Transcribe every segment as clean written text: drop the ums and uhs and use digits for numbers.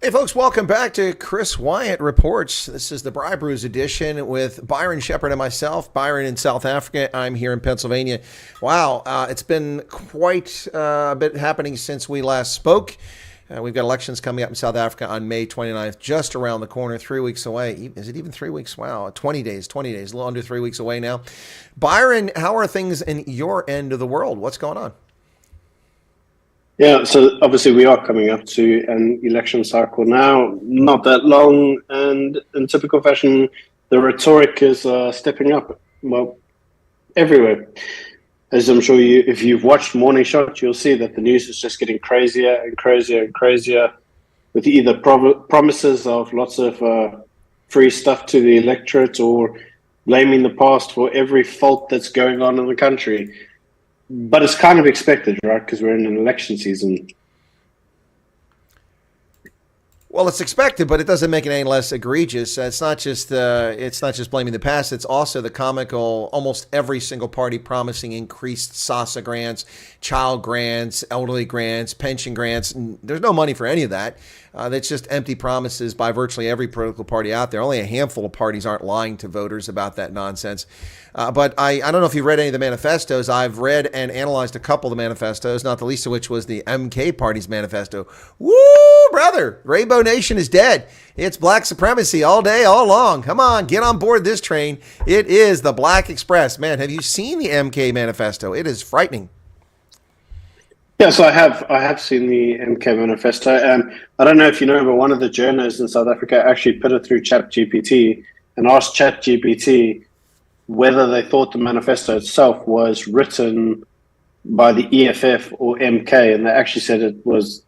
Hey folks, welcome back to Chris Wyatt Reports. This is the Braai Brus edition with Byron Shepherd and myself. Byron in South Africa, I'm here in Pennsylvania. Wow, it's been quite a bit happening since we last spoke. We've got elections coming up in South Africa on May 29th, just around the corner, 3 weeks away. Is it even 3 weeks? Wow, 20 days, a little under 3 weeks away now. Byron, how are things in your end of the world? What's going on? Yeah, so obviously we are coming up to an election cycle now, not that long, and in typical fashion, the rhetoric is stepping up, well, everywhere. As I'm sure if you've watched Morning Shot, you'll see that the news is just getting crazier and crazier and crazier, with either promises of lots of free stuff to the electorate or blaming the past for every fault that's going on in the country. But it's kind of expected, right? Because we're in an election season. Well, it's expected, but it doesn't make it any less egregious. It's not just blaming the past. It's also the comical, almost every single party promising increased SASA grants, child grants, elderly grants, pension grants. And there's no money for any of that. That's just empty promises by virtually every political party out there. Only a handful of parties aren't lying to voters about that nonsense. But I don't know if you've read any of the manifestos. I've read and analyzed a couple of the manifestos, not the least of which was the MK Party's manifesto. Woo, brother! Rainbow Nation is dead. It's black supremacy all day, all long. Come on, get on board this train. It is the Black Express. Man, have you seen the MK manifesto? It is frightening. Yes, I have seen the MK manifesto, and I don't know if you know, but one of the journalists in South Africa actually put it through ChatGPT and asked ChatGPT whether they thought the manifesto itself was written by the EFF or MK, and they actually said it was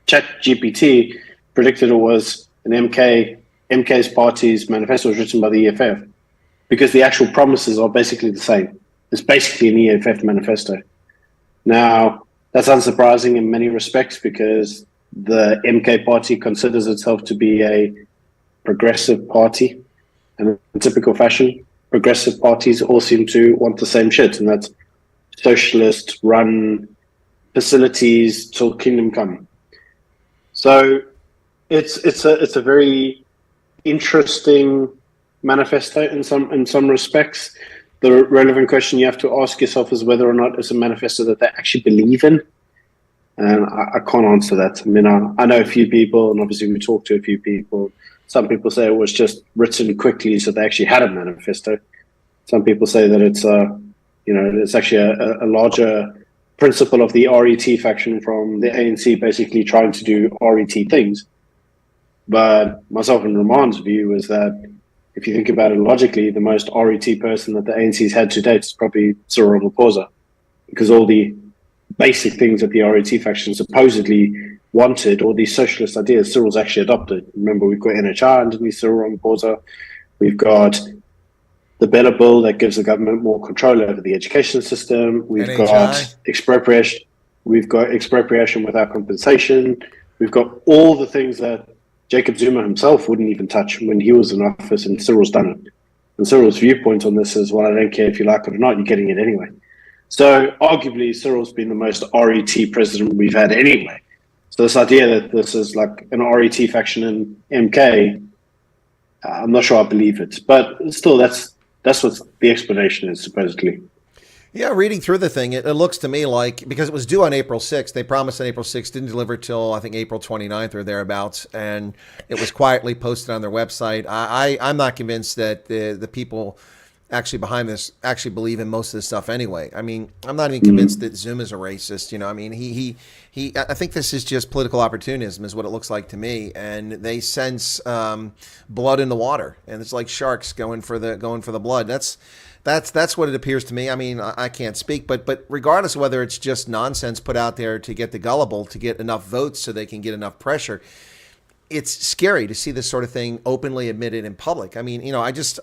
ChatGPT predicted it was an MK's party's manifesto was written by the EFF, because the actual promises are basically the same. It's basically an EFF manifesto. Now, that's unsurprising in many respects because the MK party considers itself to be a progressive party, and in typical fashion, progressive parties all seem to want the same shit, and that's socialist-run facilities till kingdom come. So it's a very interesting manifesto in some respects. The relevant question you have to ask yourself is whether or not it's a manifesto that they actually believe in. And I can't answer that. I mean, I know a few people, and obviously we talked to a few people. Some people say it was just written quickly so they actually had a manifesto. Some people say that it's it's actually a larger principle of the RET faction from the ANC basically trying to do RET things. But myself and Ramon's view is that if you think about it logically, the most RET person that the ANC's had to date is probably Cyril Ramaphosa, because all the basic things that the RET faction supposedly wanted, all these socialist ideas, Cyril's actually adopted. Remember, we've got NHR underneath Cyril Ramaphosa. We've got the Better Bill that gives the government more control over the education system. We've got expropriation. We've got expropriation without compensation. We've got all the things that Jacob Zuma himself wouldn't even touch when he was in office, and Cyril's done it. And Cyril's viewpoint on this is, well, I don't care if you like it or not, you're getting it anyway. So arguably, Cyril's been the most RET president we've had anyway. So this idea that this is like an RET faction in MK, I'm not sure I believe it. But still, that's what the explanation is, supposedly. Yeah, reading through the thing, it looks to me like, because it was due on April 6th, they promised on April 6th, didn't deliver till, I think, April 29th or thereabouts, and it was quietly posted on their website. I'm not convinced that the people actually behind this actually believe in most of this stuff anyway. I mean, I'm not even convinced that Zuma's a racist. You know, I mean, I think this is just political opportunism is what it looks like to me, and they sense blood in the water, and it's like sharks going for the blood. That's what it appears to me. I mean, I can't speak, but regardless of whether it's just nonsense put out there to get the gullible, to get enough votes so they can get enough pressure, it's scary to see this sort of thing openly admitted in public. I mean, I just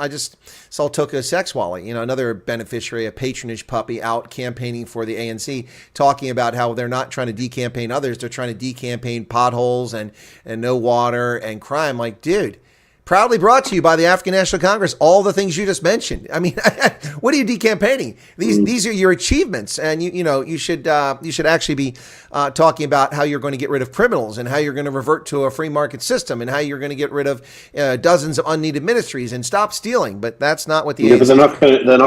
saw Toka Sexwally, another beneficiary, a patronage puppy, out campaigning for the ANC, talking about how they're not trying to decampaign others, they're trying to decampaign potholes and no water and crime. Like, dude, Proudly brought to you by the African National Congress. All the things you just mentioned. I mean, what are you decampaigning? These are your achievements, and you should actually be talking about how you're going to get rid of criminals and how you're going to revert to a free market system and how you're going to get rid of dozens of unneeded ministries and stop stealing. But that's not what the but they're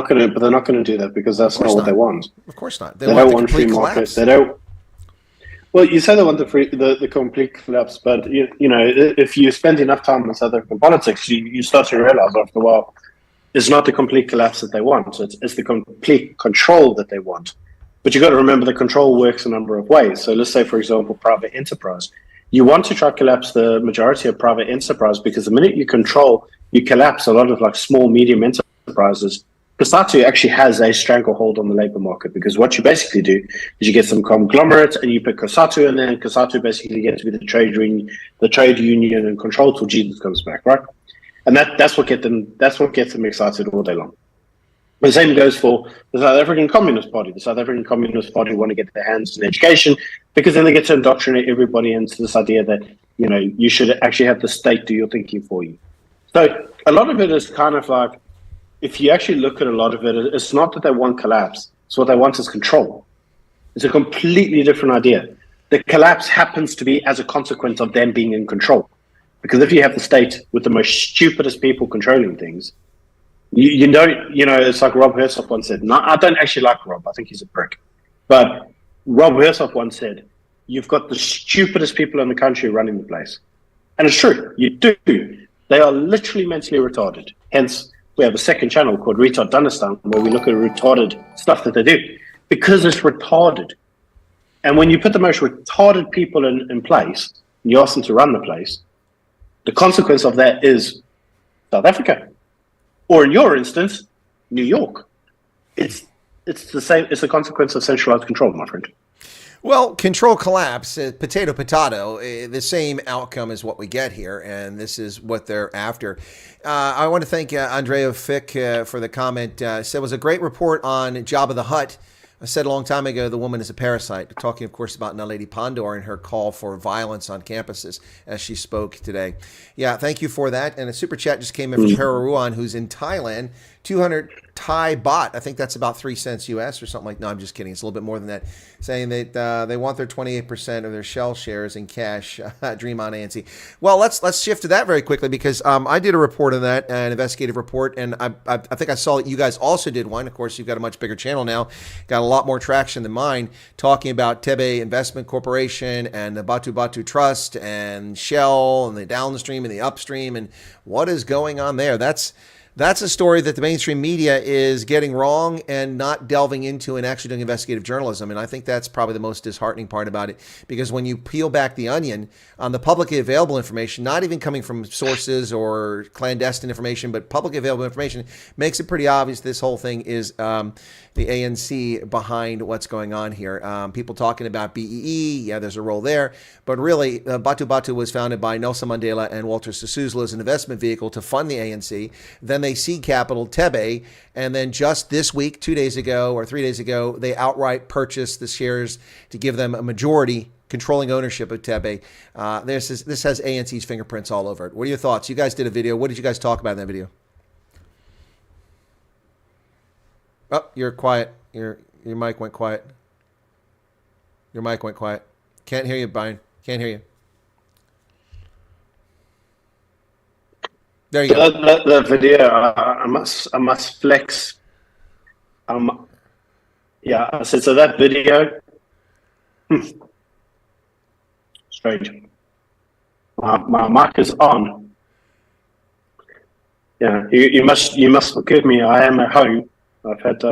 not going to do that because that's not what they want. Of course not. They don't want free market. They don't. Well, you say they want the complete collapse, but if you spend enough time in South African politics, you start to realize after a while, it's not the complete collapse that they want. It's the complete control that they want. But you've got to remember the control works a number of ways. So let's say, for example, private enterprise. You want to try to collapse the majority of private enterprise because the minute you control, you collapse a lot of like small, medium enterprises. COSATU actually has a stranglehold on the labor market because what you basically do is you get some conglomerate and you put COSATU, and then COSATU basically gets to be the trade union and control till Jesus comes back, right? And that's what gets them excited all day long. The same goes for the South African Communist Party. The South African Communist Party want to get their hands in education because then they get to indoctrinate everybody into this idea that you should actually have the state do your thinking for you. So a lot of it is kind of like, if you actually look at a lot of it, it's not that they want collapse. It's what they want is control. It's a completely different idea. The collapse happens to be as a consequence of them being in control. Because if you have the state with the most stupidest people controlling things, you don't, it's like Rob Hersov once said. No, I don't actually like Rob. I think he's a prick. But Rob Hersov once said, you've got the stupidest people in the country running the place. And it's true. You do. They are literally mentally retarded. Hence, we have a second channel called Retard Dunistan where we look at retarded stuff that they do because it's retarded. And when you put the most retarded people in place, and you ask them to run the place, the consequence of that is South Africa. Or in your instance, New York. It's the same. It's a consequence of centralized control, my friend. Well, control collapse, potato, the same outcome is what we get here, and this is what they're after. I want to thank Andrea Fick for the comment. Said it was a great report on Jabba the Hutt. I said a long time ago the woman is a parasite, talking, of course, about Naledi Pandor and her call for violence on campuses as she spoke today. Yeah, thank you for that. And a super chat just came in from Pararuan, who's in Thailand. 200 Thai baht. I think that's about 3 cents US or something like. No, I'm just kidding. It's a little bit more than that. Saying that they want their 28% of their Shell shares in cash. Dream on ANC. Well, let's shift to that very quickly because I did a report on that, an investigative report, and I think I saw that you guys also did one. Of course, you've got a much bigger channel now, got a lot more traction than mine, talking about Tebe Investment Corporation and the Batu Batu Trust and Shell and the downstream and the upstream and what is going on there. That's a story that the mainstream media is getting wrong and not delving into and actually doing investigative journalism. And I think that's probably the most disheartening part about it, because when you peel back the onion on the publicly available information, not even coming from sources or clandestine information, but publicly available information, makes it pretty obvious this whole thing is the ANC behind what's going on here. People talking about BEE, yeah, there's a role there. But really, Batu Batu was founded by Nelson Mandela and Walter Sisulu as an investment vehicle to fund the ANC. Then they seed capital Tebe, and then just this week, 2 days ago or 3 days ago, they outright purchased the shares to give them a majority controlling ownership of Tebe. This has ANC's fingerprints all over it. What are your thoughts? You guys did a video. What did you guys talk about in that video? Oh, you're quiet. Your mic went quiet. Your mic went quiet. Can't hear you, Byron. Can't hear you. There you go. The video, I must flex. Yeah, I said, so that video, strange. My mic is on. Yeah, you must forgive me. I am at home. I've had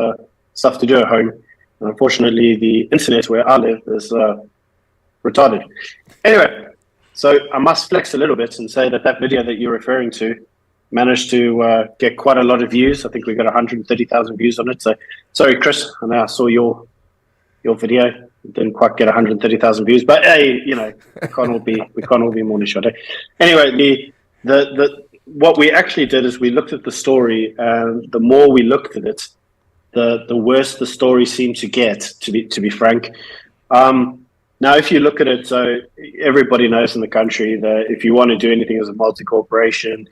stuff to do at home. And unfortunately, the internet where I live is retarded. Anyway, so I must flex a little bit and say that video that you're referring to managed to get quite a lot of views. I think we got 130,000 views on it. So sorry, Chris. I know I saw your video. It didn't quite get 130,000 views, but hey, we can't all be morning shot. Anyway, the what we actually did is we looked at the story, and the more we looked at it, the worse the story seemed to get. To be frank. Now, if you look at it, so everybody knows in the country that if you want to do anything as a multi-corporation,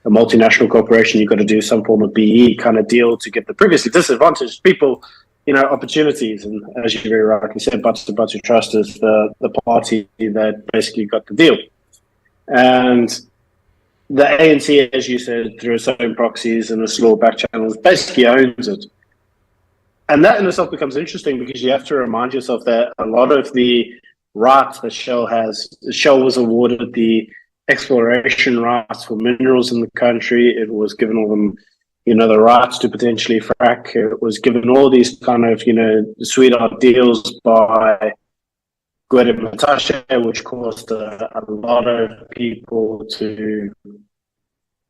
a multinational corporation, you've got to do some form of BE kind of deal to get the previously disadvantaged people, opportunities. And as you very rightly said, Batu Trust is the party that basically got the deal. And the ANC, as you said, through its own proxies and its law back channels, basically owns it. And that in itself becomes interesting because you have to remind yourself that a lot of the rights that Shell was awarded the exploration rights for minerals in the country. It was given all them, the rights to potentially frack. It was given all these kind of, sweetheart deals by Gwede Mantashe, which caused a lot of people to,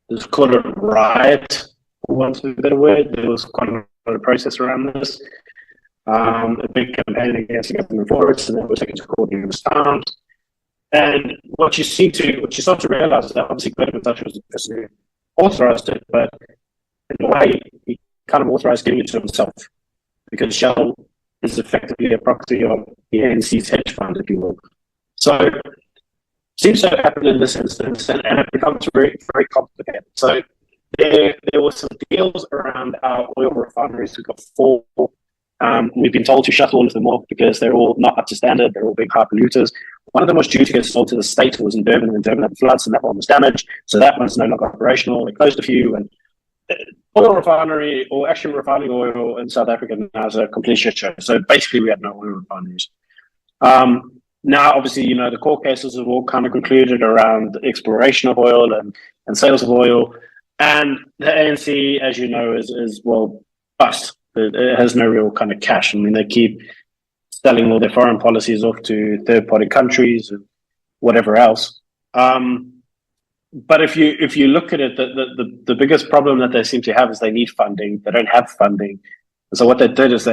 let's call it riot, for want of a better word. There was quite a lot of process around this. A big campaign against the government forests, and then was taken to court numerous times. And what you start to realize is that obviously Gwede Mantashe was the person who authorized it, but in a way, he kind of authorized giving it to himself because Shell is effectively a proxy of the ANC's hedge fund, if you will. So it seems to happen in this instance, and it becomes very, very complicated. So there were some deals around our oil refineries. We've got 4. We've been told to shut all of them off because they're all not up to standard. They're all big high polluters. One of them was due to get sold to the state. It was in Durban, and Durban had floods, and that one was damaged. So that one's no longer operational. They closed a few, and oil refinery, or actually refining oil in South Africa now is a complete shit show. So basically, we had no oil refineries. Now, obviously, the court cases have all kind of concluded around the exploration of oil and sales of oil. And the ANC, as you know, is bust. It has no real kind of cash. I mean, they keep selling all their foreign policies off to third-party countries and whatever else. But if you look at it, the biggest problem that they seem to have is they need funding. They don't have funding. And so what they did is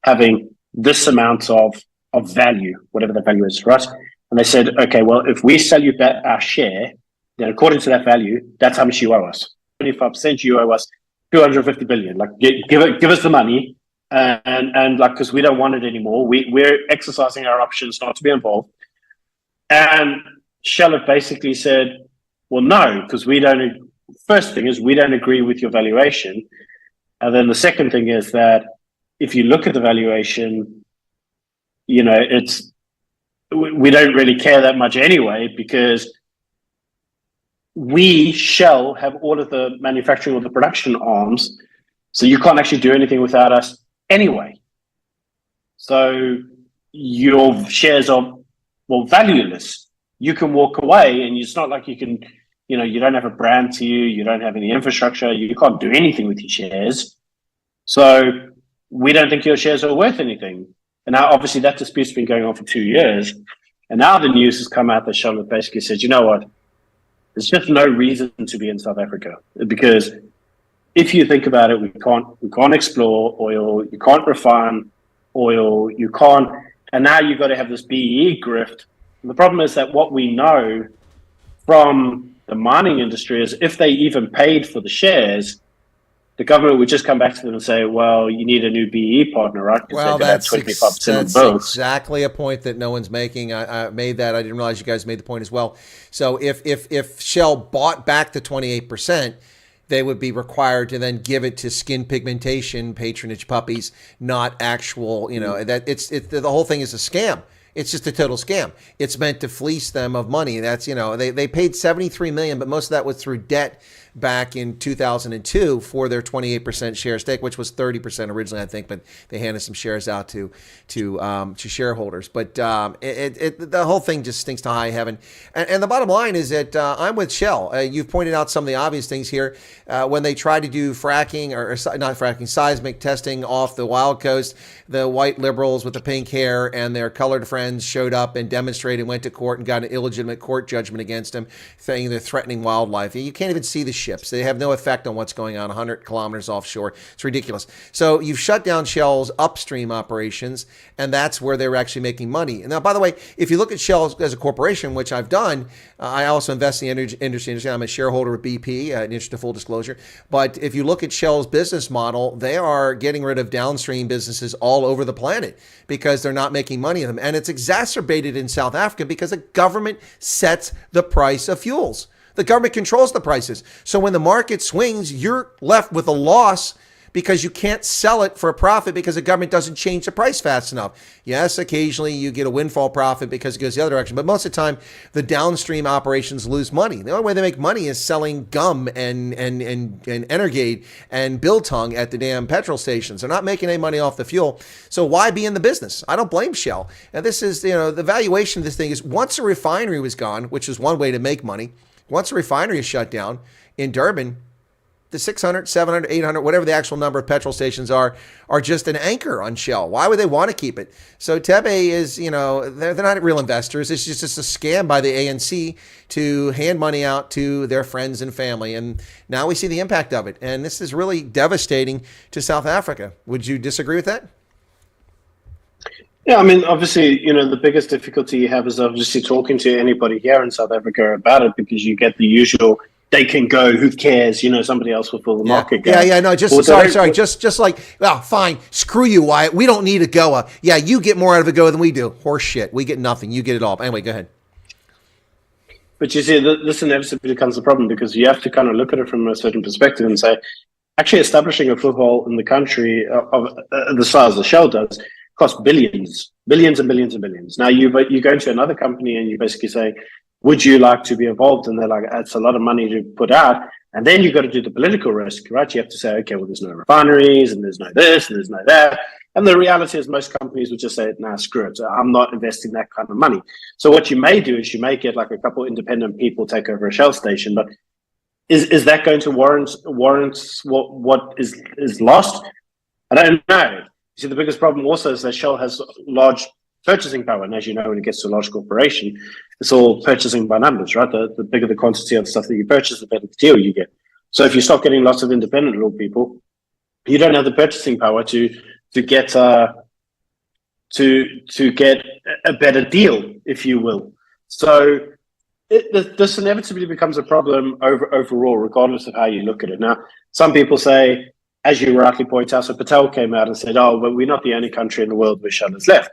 having this amount of value, whatever the value is, right? And they said, okay, well, if we sell you back our share, then according to that value, that's how much you owe us. 25% you owe us 250 billion. Like, give us the money, and like, because we don't want it anymore. We're exercising our options not to be involved. And Shell have basically said, well, no, because we don't. First thing is we don't agree with your valuation, and then the second thing is that if you look at the valuation, we don't really care that much anyway because we, Shell, have all of the manufacturing or the production arms, so you can't actually do anything without us anyway. So your shares are, valueless. You can walk away, and it's not like you can, you don't have a brand to you don't have any infrastructure, you can't do anything with your shares. So we don't think your shares are worth anything. And now, obviously, that dispute's been going on for 2 years. And now the news has come out that Shell basically said, you know what? There's just no reason to be in South Africa because if you think about it, we can't explore oil, you can't refine oil, you can't, and now you've got to have this BEE grift. And the problem is that what we know from the mining industry is if they even paid for the shares, the government would just come back to them and say, well, you need a new BE partner, right? Well, that's 25% of both. Exactly a point that no one's making. I made that. I didn't realize you guys made the point as well. So if Shell bought back the 28%, they would be required to then give it to skin pigmentation, patronage puppies, not actual, that the whole thing is a scam. It's just a total scam. It's meant to fleece them of money. That's, they paid $73 million, but most of that was through debt back in 2002 for their 28% share stake, which was 30% originally, I think, but they handed some shares out to shareholders. But the whole thing just stinks to high heaven. And the bottom line is that I'm with Shell. You've pointed out some of the obvious things here. When they tried to do fracking, or not fracking, seismic testing off the Wild Coast, the white liberals with the pink hair and their colored friends showed up and demonstrated, went to court and got an illegitimate court judgment against them, saying they're threatening wildlife. You can't even see the ships. They have no effect on what's going on 100 kilometers offshore. It's ridiculous. So you've shut down Shell's upstream operations, and that's where they're actually making money. And now, by the way, if you look at Shell as a corporation, which I've done, I also invest in the industry. I'm a shareholder of BP, in interest of full disclosure. But if you look at Shell's business model, they are getting rid of downstream businesses all over the planet because they're not making money of them. And it's exacerbated in South Africa because the government sets the price of fuels. The government controls the prices. So when the market swings, you're left with a loss because you can't sell it for a profit because the government doesn't change the price fast enough. Yes, occasionally you get a windfall profit because it goes the other direction, but most of the time the downstream operations lose money. The only way they make money is selling gum and Energade and Biltong at the damn petrol stations. They're not making any money off the fuel. So why be in the business? I don't blame Shell. And this is, the valuation of this thing is once a refinery was gone, which is one way to make money, once a refinery is shut down in Durban, the 600, 700, 800, whatever the actual number of petrol stations are just an anchor on Shell. Why would they want to keep it? So Tebe is, they're not real investors. It's just a scam by the ANC to hand money out to their friends and family. And now we see the impact of it. And this is really devastating to South Africa. Would you disagree with that? Yeah, I mean, obviously, the biggest difficulty you have is obviously talking to anybody here in South Africa about it, because you get the usual, they can go, who cares? Somebody else will fill the market gap. Yeah, no, sorry. Just like, well, fine, screw you, Wyatt. We don't need a GOA. Yeah, you get more out of a GOA than we do. Horse shit. We get nothing. You get it all. Anyway, go ahead. But you see, this inevitably becomes a problem, because you have to kind of look at it from a certain perspective and say, actually establishing a foothold in the country of the size the Shell does costs billions and billions and billions. Now you go into another company and you basically say, would you like to be involved? And they're like, that's a lot of money to put out. And then you've got to do the political risk, right? You have to say, okay, well, there's no refineries and there's no this and there's no that. And the reality is most companies would just say, nah, screw it. I'm not investing that kind of money. So what you may do is you may get like a couple independent people take over a Shell station, but is that going to warrant what is lost? I don't know. You see, the biggest problem also is that Shell has large purchasing power. And as you know, when it gets to a large corporation, it's all purchasing by numbers, right? The bigger the quantity of stuff that you purchase, the better the deal you get. So if you start getting lots of independent little people, you don't have the purchasing power to get a better deal, if you will. So this inevitably becomes a problem overall, regardless of how you look at it. Now, some people say, as you rightly point out, so Patel came out and said, oh, well, we're not the only country in the world where Shell is left.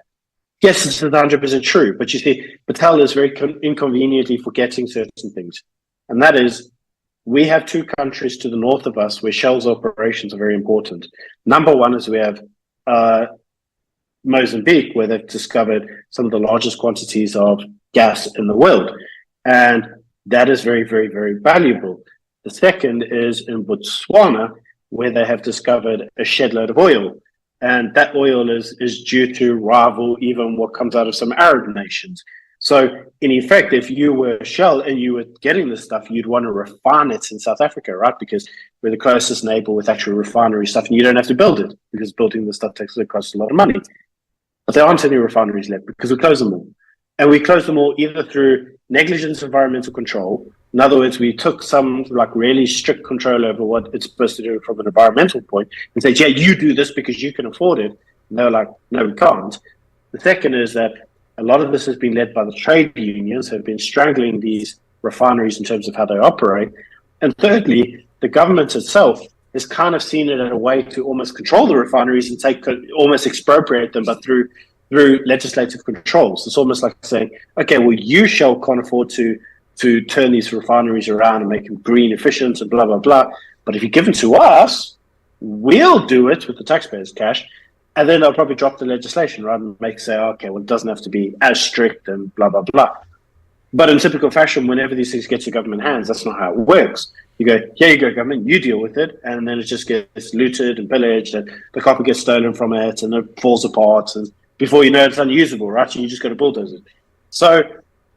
Yes, it's 100% true, but you see, Patel is very inconveniently forgetting certain things. And that is, we have two countries to the north of us where Shell's operations are very important. Number one is we have Mozambique, where they've discovered some of the largest quantities of gas in the world. And that is very, very, very valuable. The second is in Botswana, where they have discovered a shed load of oil. And that oil is due to rival even what comes out of some Arab nations. So in effect, if you were Shell and you were getting this stuff, you'd want to refine it in South Africa, right? Because we're the closest neighbor with actual refinery stuff, and you don't have to build it, because building the stuff costs a lot of money. But there aren't any refineries left because we close them all. And we close them all either through negligence environmental control. In other words, we took some like really strict control over what it's supposed to do from an environmental point and said, yeah, you do this because you can afford it. And they're like, no, we can't. The second is that a lot of this has been led by the trade unions who have been strangling these refineries in terms of how they operate. And thirdly, the government itself has kind of seen it as a way to almost control the refineries and almost expropriate them, but through legislative controls. It's almost like saying, okay, well, you Shell can't afford to turn these refineries around and make them green efficient and blah, blah, blah. But if you give them to us, we'll do it with the taxpayers' cash. And then they'll probably drop the legislation, right? And say, okay, well, it doesn't have to be as strict and blah, blah, blah. But in typical fashion, whenever these things get to government hands, that's not how it works. You go, here you go, government, you deal with it. And then it just gets looted and pillaged and the copper gets stolen from it and it falls apart. And before you know it, it's unusable, right? So you just got to bulldoze it. So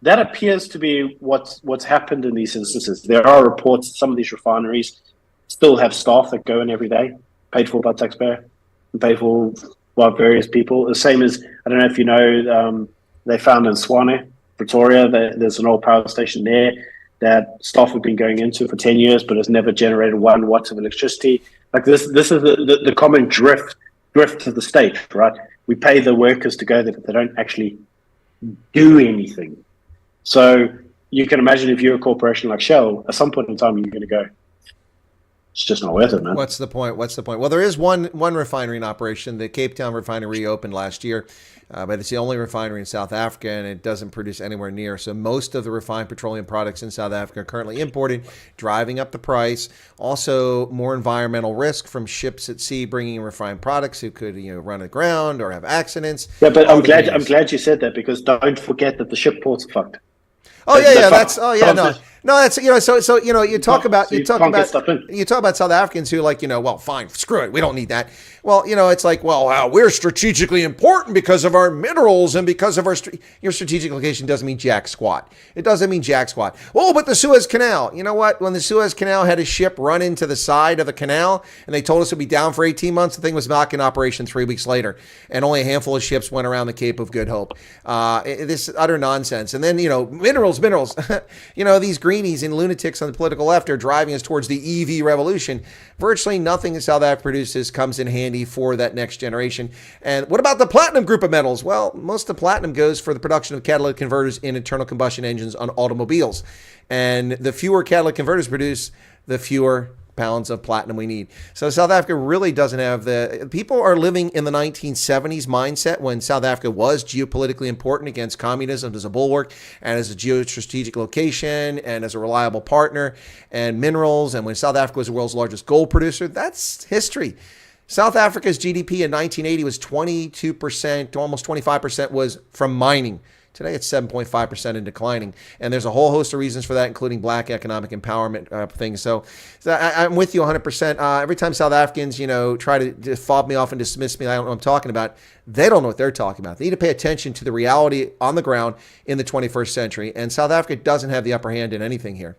that appears to be what's happened in these instances. There are reports that some of these refineries still have staff that go in every day, paid for by taxpayer, and paid for by various people. The same as, I don't know if you know, they found in Swane, Pretoria, there's an old power station there that staff have been going into for 10 years, but has never generated 1 watt of electricity. Like this is the common drift of the state, right? We pay the workers to go there, but they don't actually do anything. So you can imagine if you're a corporation like Shell, at some point in time, you're going to go, It's just not worth it, man. What's the point? What's the point? Well, there is one refinery in operation. The Cape Town refinery reopened last year, but it's the only refinery in South Africa, and it doesn't produce anywhere near. So most of the refined petroleum products in South Africa are currently imported, driving up the price. Also, more environmental risk from ships at sea bringing in refined products who could, run aground or have accidents. Yeah, but I'm glad you said that, because don't forget that the ship ports are fucked. Oh yeah, that's you talk about South Africans who well, fine, screw it, we don't need that. Well, it's like, well, we're strategically important because of our minerals and because of your strategic location doesn't mean jack squat. It doesn't mean jack squat. Oh, but the Suez Canal, you know what? When the Suez Canal had a ship run into the side of the canal and they told us it'd be down for 18 months, the thing was back in operation 3 weeks later, and only a handful of ships went around the Cape of Good Hope. This is utter nonsense. And then minerals. These greenies and lunatics on the political left are driving us towards the EV revolution. Virtually nothing that South Africa produces comes in handy for that next generation. And what about the platinum group of metals? Well, most of the platinum goes for the production of catalytic converters in internal combustion engines on automobiles. And the fewer catalytic converters produce, the fewer pounds of platinum we need. So South Africa really doesn't have people are living in the 1970s mindset when South Africa was geopolitically important against communism as a bulwark and as a geostrategic location and as a reliable partner and minerals. And when South Africa was the world's largest gold producer, that's history. South Africa's GDP in 1980 was 22% to almost 25% was from mining. Today, it's 7.5% and declining. And there's a whole host of reasons for that, including black economic empowerment things. So I'm with you 100%. Every time South Africans, try to fob me off and dismiss me, I don't know what I'm talking about. They don't know what they're talking about. They need to pay attention to the reality on the ground in the 21st century. And South Africa doesn't have the upper hand in anything here.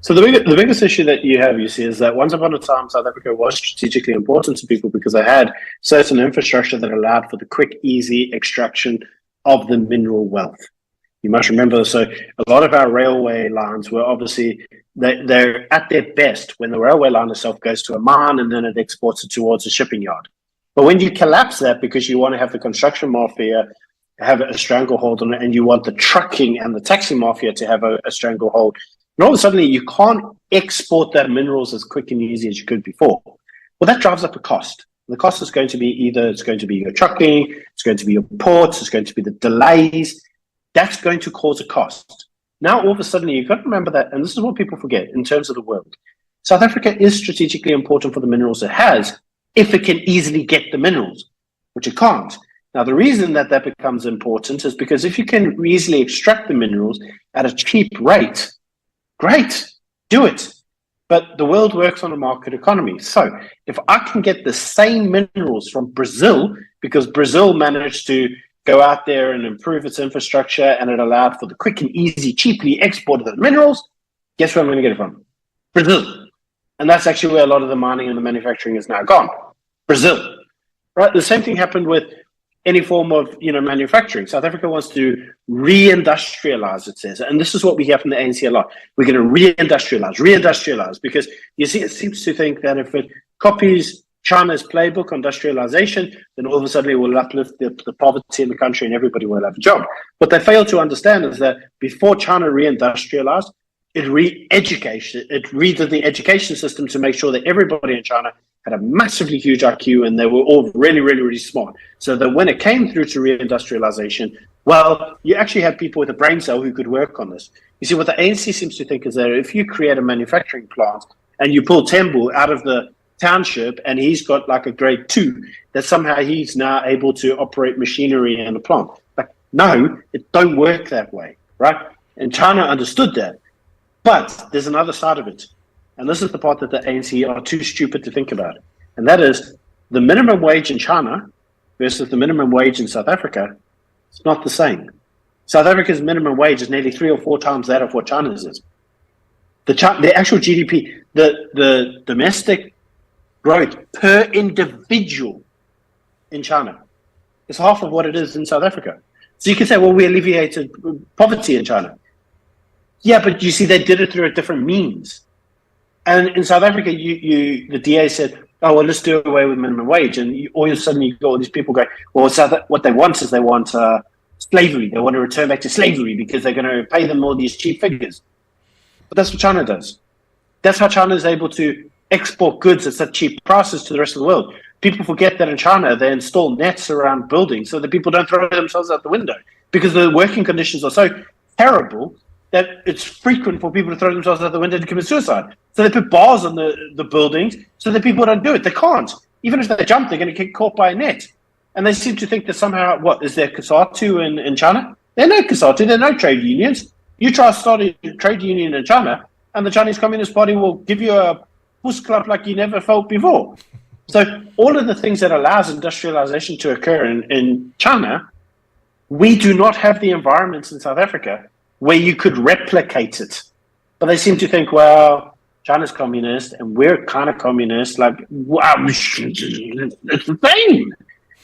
So the biggest issue that you see, is that once upon a time, South Africa was strategically important to people because they had certain infrastructure that allowed for the quick, easy extraction of the mineral wealth. You must remember, so a lot of our railway lines were obviously, they're at their best when the railway line itself goes to a mine and then it exports it towards a shipping yard. But when you collapse that because you want to have the construction mafia have a stranglehold on it, and you want the trucking and the taxi mafia to have a stranglehold, and all of a sudden you can't export that minerals as quick and easy as you could before. Well, that drives up a cost. The cost is going to be it's going to be your trucking, it's going to be your ports, it's going to be the delays. That's going to cause a cost. Now, all of a sudden, you've got to remember that, and this is what people forget in terms of the world. South Africa is strategically important for the minerals it has if it can easily get the minerals, which it can't. Now, the reason that becomes important is because if you can easily extract the minerals at a cheap rate, great, do it. But the world works on a market economy. So if I can get the same minerals from Brazil, because Brazil managed to go out there and improve its infrastructure and it allowed for the quick and easy, cheaply export of the minerals, guess where I'm going to get it from? Brazil. And that's actually where a lot of the mining and the manufacturing is now gone. Brazil. Right? The same thing happened with any form of manufacturing. South Africa wants to reindustrialize, it says. And this is what we hear from the ANC a lot. We're going to reindustrialize, because you see, it seems to think that if it copies China's playbook on industrialization, then all of a sudden it will uplift the poverty in the country and everybody will have a job. What they fail to understand is that before China reindustrialized, it redid the education system to make sure that everybody in China had a massively huge IQ and they were all really, really, really smart. So that when it came through to reindustrialization, well, you actually had people with a brain cell who could work on this. You see, what the ANC seems to think is that if you create a manufacturing plant and you pull Tembu out of the township and he's got like a grade 2, that somehow he's now able to operate machinery in a plant. Like, no, it don't work that way, right? And China understood that. But there's another side of it. And this is the part that the ANC are too stupid to think about. And that is the minimum wage in China versus the minimum wage in South Africa. It's not the same. South Africa's minimum wage is nearly 3 or 4 times that of what China's is. The actual GDP, the domestic growth per individual in China is half of what it is in South Africa. So you can say, well, we alleviated poverty in China. Yeah, but you see, they did it through a different means. And in South Africa, the DA said, oh, well, let's do away with minimum wage. And all of a sudden, you got all these people going, well, what they want is they want slavery. They want to return back to slavery because they're going to pay them all these cheap figures. But that's what China does. That's how China is able to export goods at such cheap prices to the rest of the world. People forget that in China, they install nets around buildings so that people don't throw themselves out the window, because the working conditions are so terrible that it's frequent for people to throw themselves out the window to commit suicide. So they put bars on the buildings so that people don't do it. They can't. Even if they jump, they're going to get caught by a net. And they seem to think that somehow, what, is there COSATU in China? There are no COSATU, there are no trade unions. You try to start a trade union in China, and the Chinese Communist Party will give you a push club like you never felt before. So all of the things that allows industrialization to occur in China, we do not have the environments in South Africa where you could replicate it. But they seem to think, well, China's communist and we're kind of communist. Like, wow, it's the same.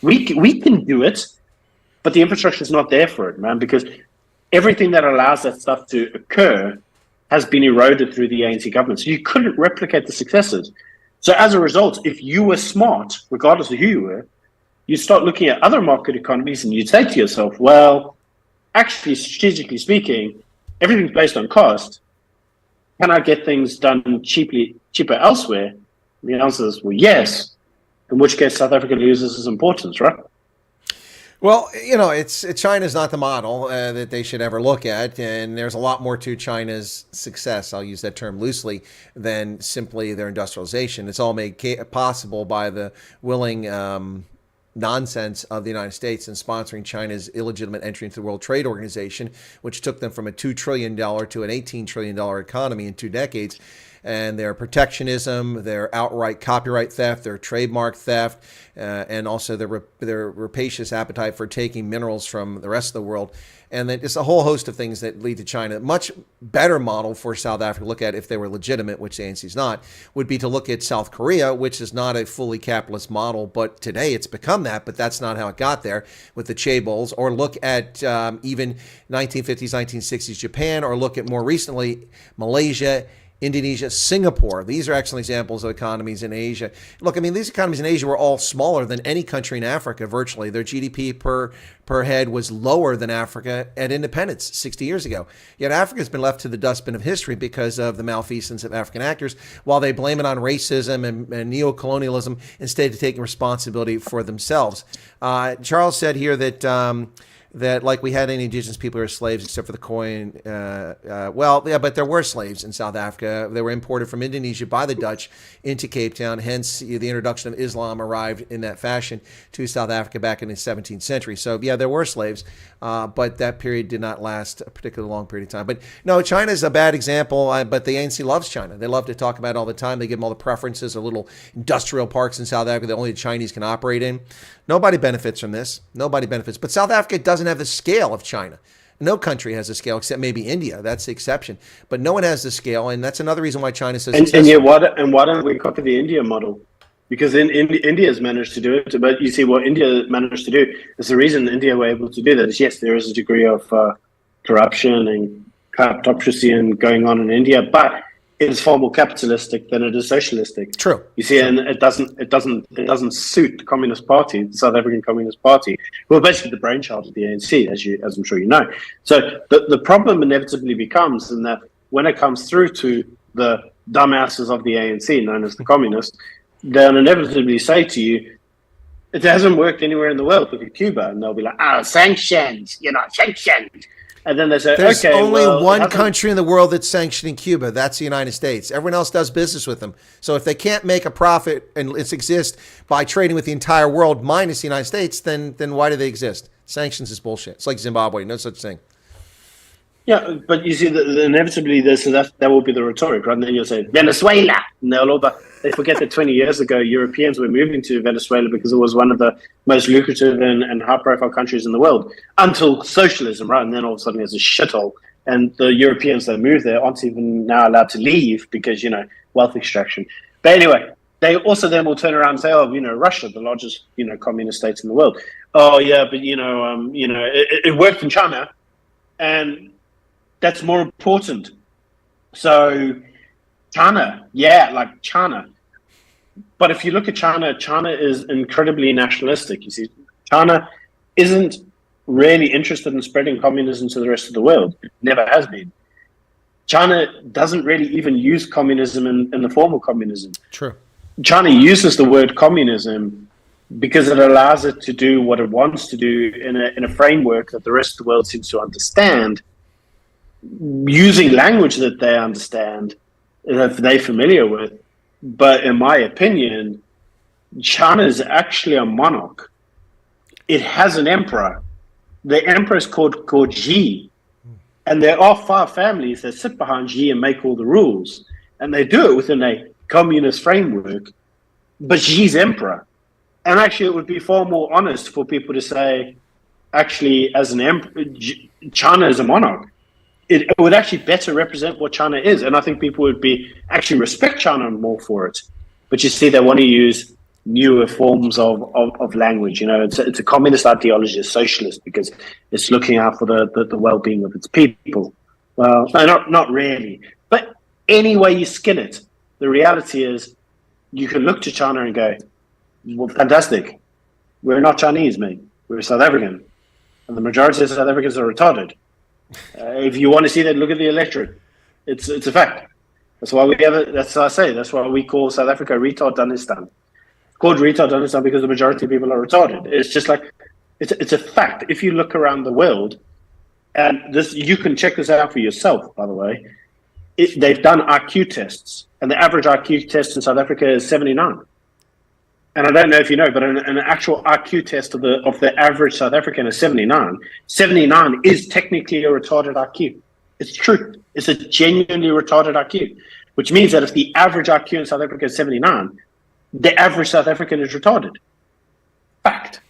We can do it, but the infrastructure is not there for it, man, because everything that allows that stuff to occur has been eroded through the ANC government. So you couldn't replicate the successes. So as a result, if you were smart, regardless of who you were, you'd start looking at other market economies and you'd say to yourself, well, actually, strategically speaking, everything's based on cost. Can I get things done cheaper elsewhere? The answer is, well, yes. In which case, South Africa loses its importance, right? Well, you know, China's not the model that they should ever look at, and there's a lot more to China's success, I'll use that term loosely, than simply their industrialization. It's all made possible by the willing nonsense of the United States in sponsoring China's illegitimate entry into the World Trade Organization, which took them from a $2 trillion to an $18 trillion economy in 2 decades. And their protectionism, their outright copyright theft, their trademark theft, and also their rapacious appetite for taking minerals from the rest of the world. And then it's a whole host of things that lead to China. Much better model for South Africa to look at if they were legitimate, which the ANC is not, would be to look at South Korea, which is not a fully capitalist model, but today it's become that, but that's not how it got there with the chaebols. Or look at even 1950s, 1960s Japan, or look at more recently Malaysia, Indonesia, Singapore. These are excellent examples of economies in Asia. Look, I mean, these economies in Asia were all smaller than any country in Africa, virtually. Their GDP per head was lower than Africa at independence 60 years ago. Yet Africa's been left to the dustbin of history because of the malfeasance of African actors, while they blame it on racism and neocolonialism instead of taking responsibility for themselves. Charles said here that like we had any indigenous people who were slaves except for the coin. Well, yeah, but there were slaves in South Africa. They were imported from Indonesia by the Dutch into Cape Town. Hence, the introduction of Islam arrived in that fashion to South Africa back in the 17th century. So, yeah, there were slaves, but that period did not last a particularly long period of time. But no, China's a bad example, but the ANC loves China. They love to talk about it all the time. They give them all the preferences, the little industrial parks in South Africa that only the Chinese can operate in. Nobody benefits from this. Nobody benefits. But South Africa doesn't have the scale of China. No country has the scale except maybe India. That's the exception. But no one has the scale, and that's another reason why China's so successful. And yet, why don't we copy the India model? Because India has managed to do it. But you see, what India managed to do is the reason India were able to do that is, yes, there is a degree of corruption and kleptocracy and going on in India, but it is far more capitalistic than it is socialistic. True. You see, and it doesn't suit the Communist Party, the South African Communist Party, who are basically the brainchild of the ANC, as I'm sure you know. So the problem inevitably becomes in that when it comes through to the dumbasses of the ANC, known as the communists, they'll inevitably say to you, it hasn't worked anywhere in the world. Look at Cuba, and they'll be like, sanctions, sanctions. And then they say, there's only one country in the world that's sanctioning Cuba. That's the United States. Everyone else does business with them. So if they can't make a profit and it exists by trading with the entire world minus the United States, then why do they exist? Sanctions is bullshit. It's like Zimbabwe. No such thing. Yeah, but you see, inevitably, that will be the rhetoric, right? And then you'll say, Venezuela. And they forget that 20 years ago, Europeans were moving to Venezuela because it was one of the most lucrative and high-profile countries in the world, until socialism, right? And then all of a sudden, there's a shithole. And the Europeans that moved there aren't even now allowed to leave because, wealth extraction. But anyway, they also then will turn around and say, Russia, the largest, communist state in the world. Oh, yeah, but, it worked in China. And that's more important. So China, like China. But if you look at China, China is incredibly nationalistic. You see, China isn't really interested in spreading communism to the rest of the world. It never has been. China doesn't really even use communism in the form of communism. True. China uses the word communism because it allows it to do what it wants to do in a framework that the rest of the world seems to understand, using language that they understand, that they're familiar with. But in my opinion, China is actually a monarch. It has an emperor. The emperor is called Xi. And there are 5 families that sit behind Xi and make all the rules. And they do it within a communist framework. But Xi's emperor. And actually, it would be far more honest for people to say, actually, as an emperor, China is a monarch. It would actually better represent what China is. And I think people would actually respect China more for it. But you see, they want to use newer forms of language. You know, it's a communist ideology, a socialist, because it's looking out for the well-being of its people. Well, no, not really. But any way you skin it, the reality is you can look to China and go, well, fantastic. We're not Chinese, mate. We're South African. And the majority of South Africans are retarded. If you want to see that, look at the electorate. It's a fact. That's why that's what I say. That's why we call South Africa retard-danistan. It's called retard-danistan because the majority of people are retarded. It's just like, it's a fact. If you look around the world, and this, you can check this out for yourself, by the way, they've done IQ tests, and the average IQ test in South Africa is 79. And I don't know if you know, but an actual IQ test of the average South African is 79. 79 is technically a retarded IQ. It's true. It's a genuinely retarded IQ, which means that if the average IQ in South Africa is 79, the average South African is retarded. Fact.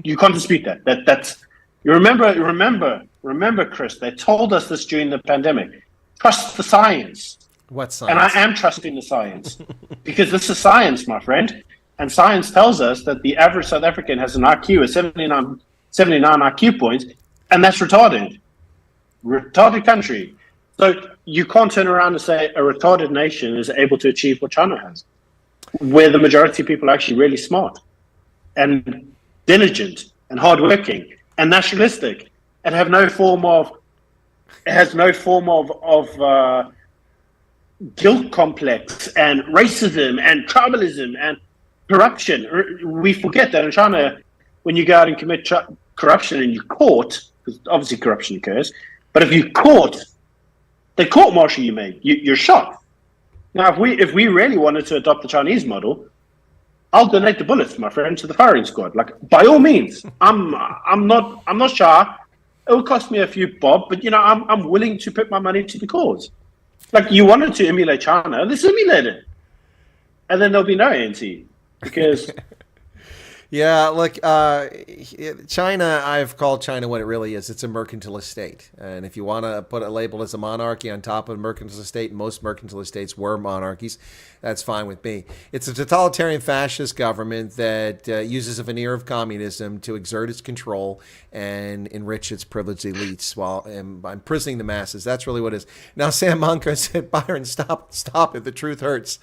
You can't dispute that. That's you remember, Chris. They told us this during the pandemic. Trust the science. What science? And I am trusting the science because this is science, my friend. And science tells us that the average South African has an IQ of 79 IQ points, and that's retarded. Retarded country. So you can't turn around and say a retarded nation is able to achieve what China has, where the majority of people are actually really smart and diligent and hardworking and nationalistic and have no form of guilt complex and racism and tribalism and corruption. We forget that in China, when you go out and commit corruption and you're caught, because obviously corruption occurs, but if you're caught, they court-martial you, mate. You're shot. Now, if we really wanted to adopt the Chinese model, I'll donate the bullets, my friend, to the firing squad. Like, by all means, I'm not shy. It will cost me a few bob, but I'm willing to put my money to the cause. Like, you wanted to emulate China, let's emulate it. And then there'll be no ANC. Because... Yeah, look, China, I've called China what it really is. It's a mercantilist state. And if you want to put a label as a monarchy on top of a mercantilist state, most mercantilist states were monarchies, that's fine with me. It's a totalitarian fascist government that uses a veneer of communism to exert its control and enrich its privileged elites while imprisoning the masses. That's really what it is. Now, Sam Munker said, Byron, stop it. The truth hurts.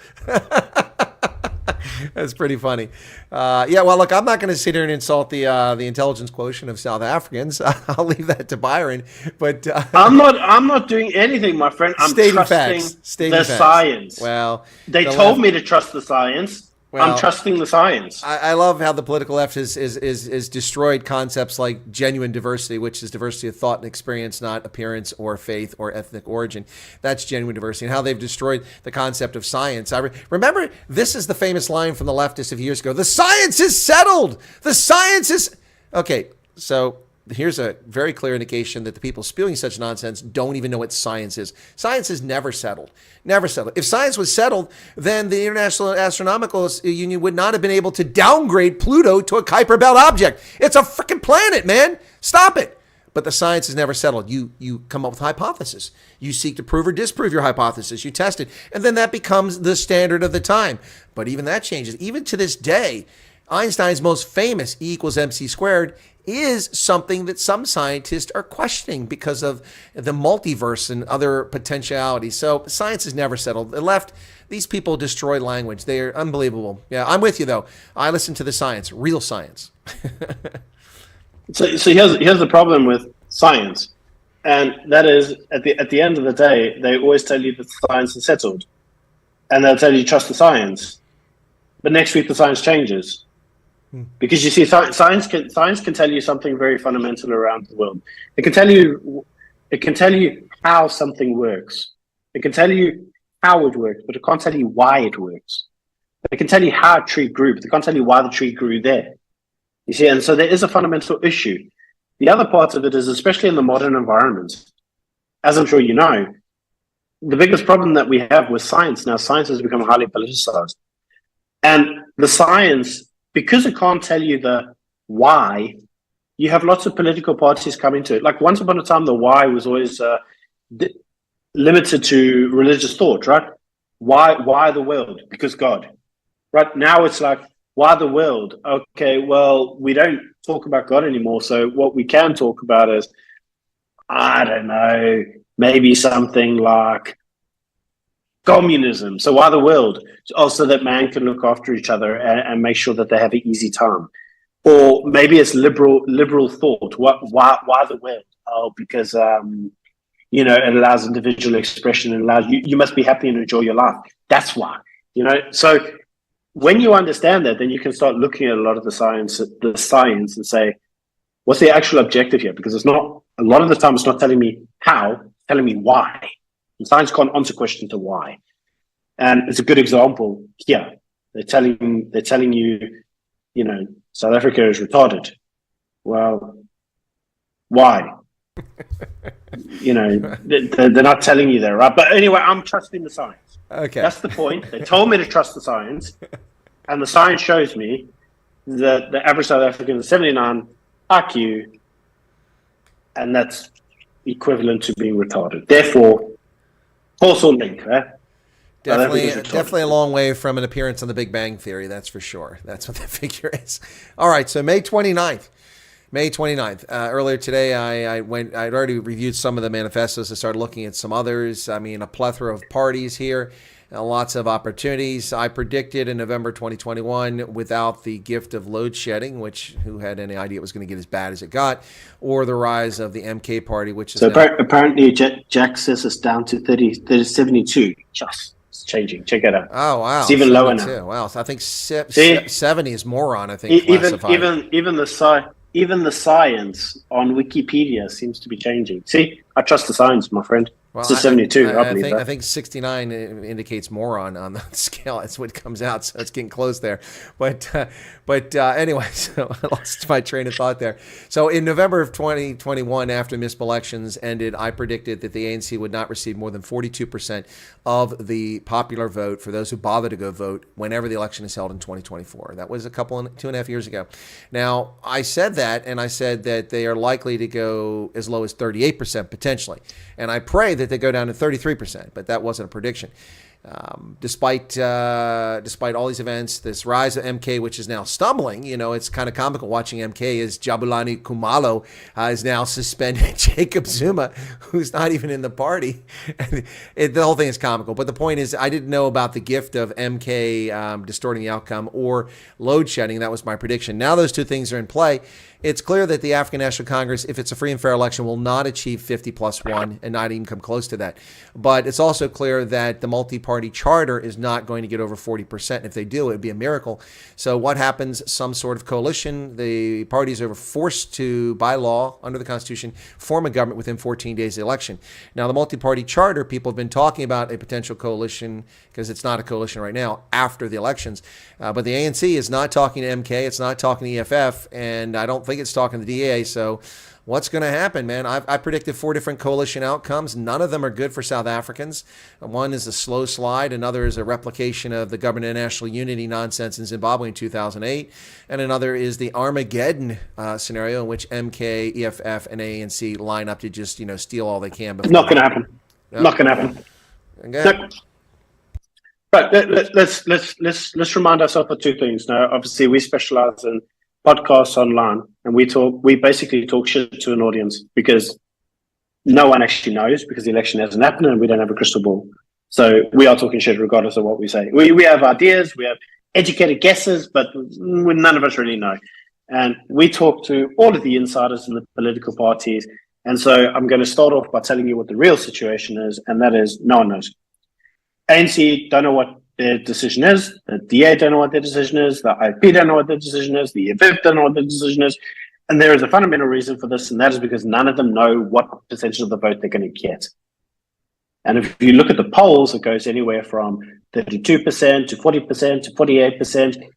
That's pretty funny. Yeah, well, look, I'm not going to sit here and insult the intelligence quotient of South Africans. I'll leave that to Byron. But I'm not doing anything, my friend. I'm trusting the science. Well, they told me to trust the science. Well, I'm trusting the science. I love how the political left is destroyed concepts like genuine diversity, which is diversity of thought and experience, not appearance or faith or ethnic origin. That's genuine diversity. And how they've destroyed the concept of science. I remember this is the famous line from the leftists of years ago. The science is settled. The science is... Okay, so... Here's a very clear indication that the people spewing such nonsense don't even know what science is. Science is never settled. Never settled. If science was settled, then the International Astronomical Union would not have been able to downgrade Pluto to a Kuiper Belt object. It's a freaking planet, man. Stop it. But the science is never settled. You come up with a hypothesis. You seek to prove or disprove your hypothesis. You test it. And then that becomes the standard of the time. But even that changes. Even to this day, Einstein's most famous E equals MC squared is something that some scientists are questioning because of the multiverse and other potentialities. So science is never settled. The left, these people destroy language. They're unbelievable. Yeah, I'm with you, though. I listen to the science, real science. So here's the problem with science. And that is, at the end of the day, they always tell you that science is settled. And they'll tell you trust the science. But next week the science changes. Because you see, science can tell you something very fundamental around the world. It can tell you how something works. It can tell you how it works, but it can't tell you why it works. It can tell you how a tree grew, but it can't tell you why the tree grew there. You see, and so there is a fundamental issue. The other part of it is, especially in the modern environment, as I'm sure you know, the biggest problem that we have with science now, science has become highly politicized. And the science, because it can't tell you the why, you have lots of political parties come into it. Like once upon a time, the why was always limited to religious thought, right? Why the world? Because God. Right now it's like, why the world? Okay, well, we don't talk about God anymore. So what we can talk about is, I don't know, maybe something like communism. So why the world? Also that man can look after each other and make sure that they have an easy time. Or maybe it's liberal thought. Why the world? Oh, because it allows individual expression and allows you must be happy and enjoy your life. That's why. So when you understand that, then you can start looking at a lot of the science and say, what's the actual objective here? Because it's not, a lot of the time it's not telling me how, it's telling me why. And science can't answer questions to why. And it's a good example here. They're telling you, South Africa is retarded. Well, why? They're not telling you that, right? But anyway, I'm trusting the science. Okay. That's the point. They told me to trust the science, and the science shows me that the average South African is 79 IQ, and that's equivalent to being retarded. Therefore, causal link, right? Definitely a long way from an appearance on the Big Bang Theory, that's for sure. That's what that figure is. All right, so May 29th. Earlier today, I'd already reviewed some of the manifestos. I started looking at some others. I mean, a plethora of parties here, lots of opportunities. I predicted in November 2021, without the gift of load shedding, which who had any idea it was going to get as bad as it got, or the rise of the MK party, which is apparently Jack says it's down to 72. Just it's changing. Check it out. Oh wow, it's even lower now. Wow, so I think 70 is moron. I think even the science on Wikipedia seems to be changing. See, I trust the science, my friend. Well, it's a 72. I think 69 indicates moron on the scale. That's what comes out. So it's getting close there. But anyway, so I lost my train of thought there. So in November of 2021, after municipal elections ended, I predicted that the ANC would not receive more than 42% of the popular vote for those who bother to go vote whenever the election is held in 2024. That was 2.5 years ago. Now, I said that, and I said that they are likely to go as low as 38% potentially. And I pray that they go down to 33%, but that wasn't a prediction. Despite all these events, this rise of MK, which is now stumbling, it's kind of comical watching MK as Jabulani Kumalo is now suspended Jacob Zuma, who's not even in the party. The whole thing is comical. But the point is, I didn't know about the gift of MK distorting the outcome or load shedding. That was my prediction. Now those two things are in play. It's clear that the African National Congress, if it's a free and fair election, will not achieve 50+1 and not even come close to that. But it's also clear that the multi-party charter is not going to get over 40%. If they do, it would be a miracle. So what happens? Some sort of coalition. The parties are forced to, by law, under the Constitution, form a government within 14 days of the election. Now, the multi-party charter, people have been talking about a potential coalition, because it's not a coalition right now, after the elections. But the ANC is not talking to MK. It's not talking to EFF. And I don't think it's talking to the DA. So what's going to happen, man? I predicted 4 different coalition outcomes. None of them are good for South Africans. One is a slow slide. Another is a replication of the Government of National Unity nonsense in Zimbabwe in 2008. And another is the Armageddon scenario in which MK, EFF, and ANC line up to just, steal all they can. Not going to happen. No. Not going to happen. Okay. No. But let's remind ourselves of 2 things. Now, obviously, we specialize in podcasts online, and we basically talk shit to an audience because no one actually knows, because the election hasn't happened and we don't have a crystal ball. So we are talking shit regardless of what we say. We have ideas, we have educated guesses, but none of us really know. And we talk to all of the insiders in the political parties, And so I'm going to start off by telling you what the real situation is, and that is no one knows. ANC don't know what their decision is, the DA don't know what their decision is, the IP don't know what their decision is, the EFF don't know what their decision is, and there is a fundamental reason for this, and that is because none of them know what percentage of the vote they're going to get. And if you look at the polls, it goes anywhere from 32% to 40% to 48%.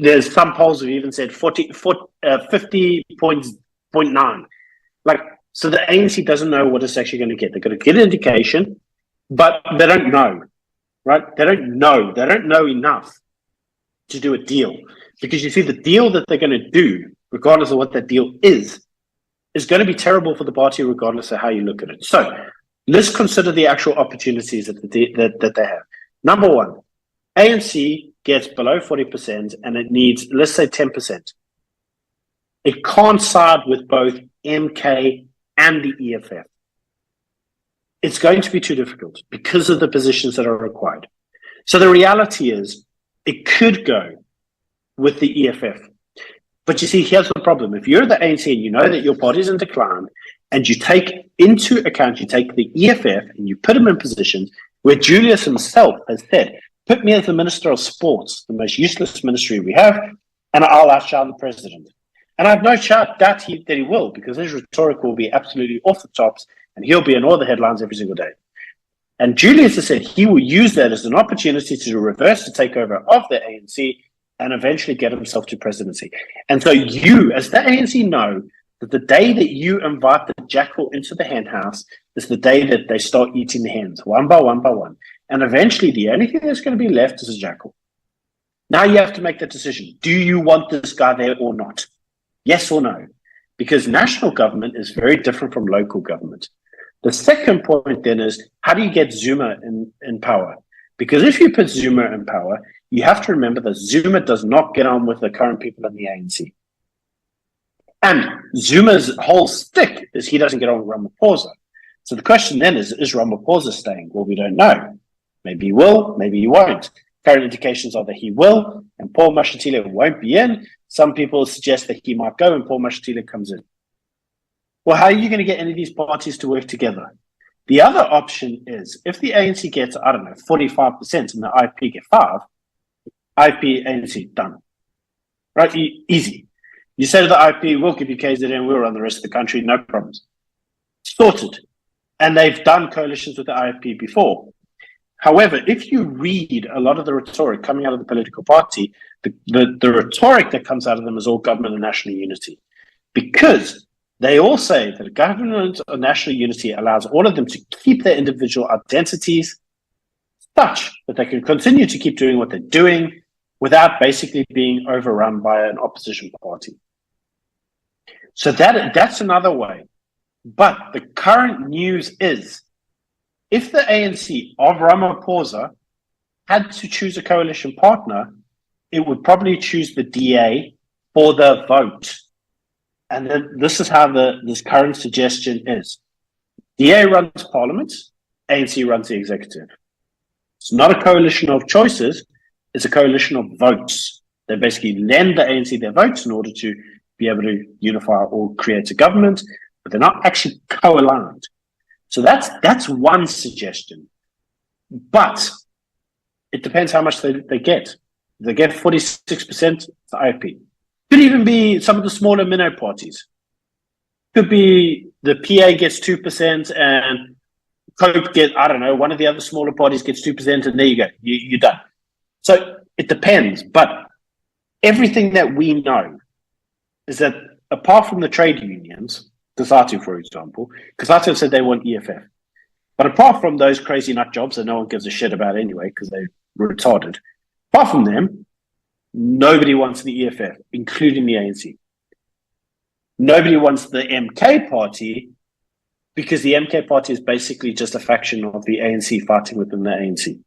There's some polls have even said 50.9. Like, so the ANC doesn't know what it's actually going to get. They're going to get an indication, but they don't know, right? They don't know. They don't know enough to do a deal. Because you see, the deal that they're going to do, regardless of what that deal is going to be terrible for the party, regardless of how you look at it. So let's consider the actual opportunities that they have. Number one, ANC gets below 40% and it needs, let's say, 10%. It can't side with both MK and the EFF. It's going to be too difficult because of the positions that are required. So the reality is it could go with the EFF. But you see, here's the problem. If you're the ANC and you know that your party's in decline and you take into account, you take the EFF and you put them in positions where Julius himself has said, put me as the Minister of Sports, the most useless ministry we have, and I'll outshine the president. And I have no doubt that he will, because his rhetoric will be absolutely off the tops and he'll be in all the headlines every single day. And Julius has said he will use that as an opportunity to reverse the takeover of the ANC and eventually get himself to presidency. And so you, as the ANC, know that the day that you invite the jackal into the hen house is the day that they start eating the hens, one by one by one. And eventually the only thing that's going to be left is a jackal. Now you have to make that decision. Do you want this guy there or not? Yes or no? Because national government is very different from local government. The second point then is, how do you get Zuma in power? Because if you put Zuma in power, you have to remember that Zuma does not get on with the current people in the ANC. And Zuma's whole stick is he doesn't get on with Ramaphosa. So the question then is Ramaphosa staying? Well, we don't know. Maybe he will, maybe he won't. Current indications are that he will, and Paul Mashatile won't be in. Some people suggest that he might go and Paul Mashatile comes in. Well, how are you going to get any of these parties to work together? The other option is, if the ANC gets, 45% and the IP get 5%, IP, ANC, done. Right? Easy. You say to the IP, we'll give you KZN, we'll run the rest of the country, no problems. Sorted. And they've done coalitions with the IP before. However, if you read a lot of the rhetoric coming out of the political party, the rhetoric that comes out of them is all government and national unity. Because they all say that government or national unity allows all of them to keep their individual identities such that they can continue to keep doing what they're doing without basically being overrun by an opposition party. So that's another way. But the current news is, if the ANC of Ramaphosa had to choose a coalition partner, it would probably choose the DA for the vote. And then this is how this current suggestion is. DA runs parliament, ANC runs the executive. It's not a coalition of choices, it's a coalition of votes. They basically lend the ANC their votes in order to be able to unify or create a government, but they're not actually co-aligned. So that's one suggestion. But it depends how much they get. If they get 46%, it's the IP. Could even be some of the smaller minnow parties. Could be the PA gets 2% and Cope get, one of the other smaller parties gets 2%, and there you go. You're done. So it depends. But everything that we know is that apart from the trade unions, Kasatu, for example, Kasatu said they want EFF. But apart from those crazy nut jobs that no one gives a shit about anyway, because they're retarded, apart from them, nobody wants the EFF, including the ANC. Nobody wants the MK party, because the MK party is basically just a faction of the ANC fighting within the ANC.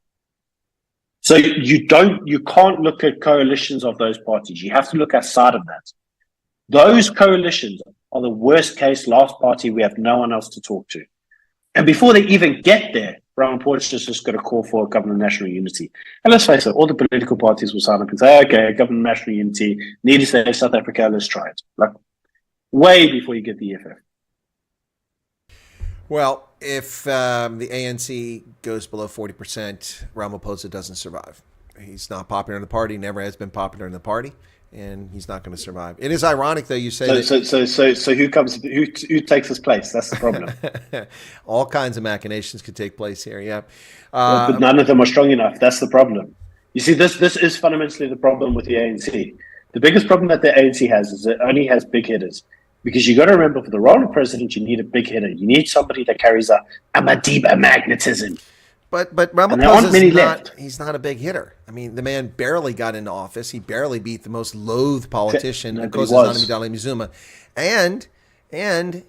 So you can't look at coalitions of those parties. You have to look outside of that. Those coalitions are the worst case last party. We have no one else to talk to. And before they even get there, Ramaphosa is just going to call for government national unity. And let's face it, all the political parties will sign up and say, okay, government national unity, need to save South Africa, let's try it. Like, way before you get the EFF. Well, if the ANC goes below 40%, Ramaphosa doesn't survive. He's not popular in the party, never has been popular in the party, and he's not going to survive. It is ironic, though, you say so who takes his place? That's the problem. all kinds of machinations could take place here, yeah. But none of them are strong enough. That's the problem. You see, this is fundamentally the problem with the ANC. The biggest problem that the ANC has is it only has big hitters. Because you got to remember, for the role of president, you need a big hitter. You need somebody that carries a Madiba magnetism. But Ramaphosa he's not a big hitter. I mean, the man barely got into office. He barely beat the most loathed politician, Nkosazana Dlamini-Zuma. And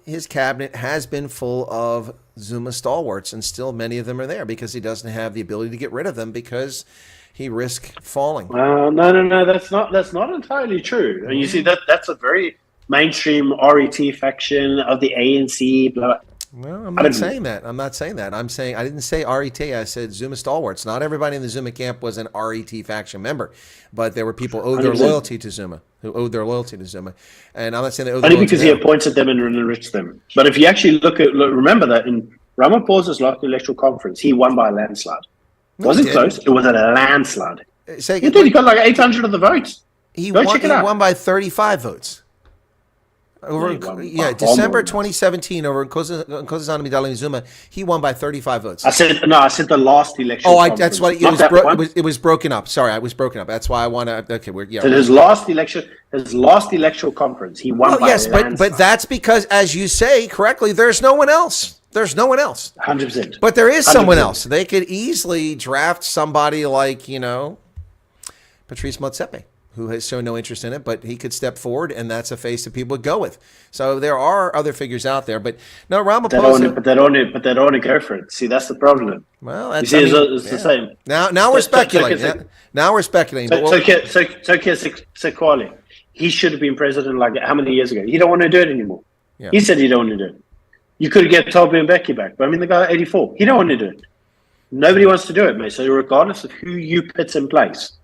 his cabinet has been full of Zuma stalwarts, and still many of them are there because he doesn't have the ability to get rid of them because he risks falling. No, that's not entirely true. And you see, that's a very mainstream RET faction of the ANC. Blah. Well, I'm not saying that. I'm saying I didn't say RET. I said Zuma stalwarts. Not everybody in the Zuma camp was an RET faction member, but there were people who owed their loyalty to Zuma. And I'm not saying they owed only because he appointed them and enriched them. But if you actually remember that in Ramaphosa's last electoral conference, he won by a landslide. Wasn't close. It was a landslide. He got like 800 of the votes. He won by 35 votes. December 2017 over Nkosazana Dlamini-Zuma, he won by 35 votes. I said the last election. That's what it was broken up. Sorry, I was broken up. That's why I want to. Okay, So his last electoral conference, he won by a landslide. but that's because, as you say correctly, there's no one else. 100%. But there is someone else. They could easily draft somebody like Patrice Motsepe, who has shown no interest in it, but he could step forward, and that's a face that people would go with. So there are other figures out there, but no, Ramaphosa. But they don't want to go for it. See, that's the problem. Well, it's the same. Now we're speculating. Now we're speculating. So Sekwale, he should have been president like how many years ago? He don't want to do it anymore. Yeah. He said he don't want to do it. You could get Toby and Becky back, but I mean the guy 84. He don't want to do it. Nobody wants to do it, mate. So regardless of who you put in place,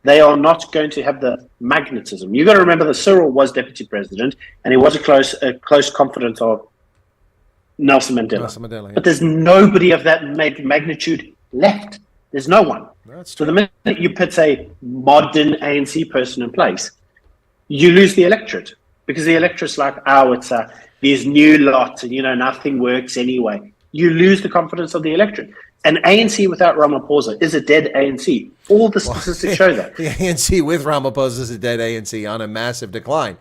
they are not going to have the magnetism. You got to remember that Cyril was deputy president, and he was a close confidant of Nelson Mandela. But there's nobody of that magnitude left. There's no one. So the minute you put a modern ANC person in place, you lose the electorate, because the electorate's like, it's these new lots, and nothing works anyway. You lose the confidence of the electorate. An ANC without Ramaphosa is a dead ANC. All the statistics show that. The ANC with Ramaphosa is a dead ANC on a massive decline.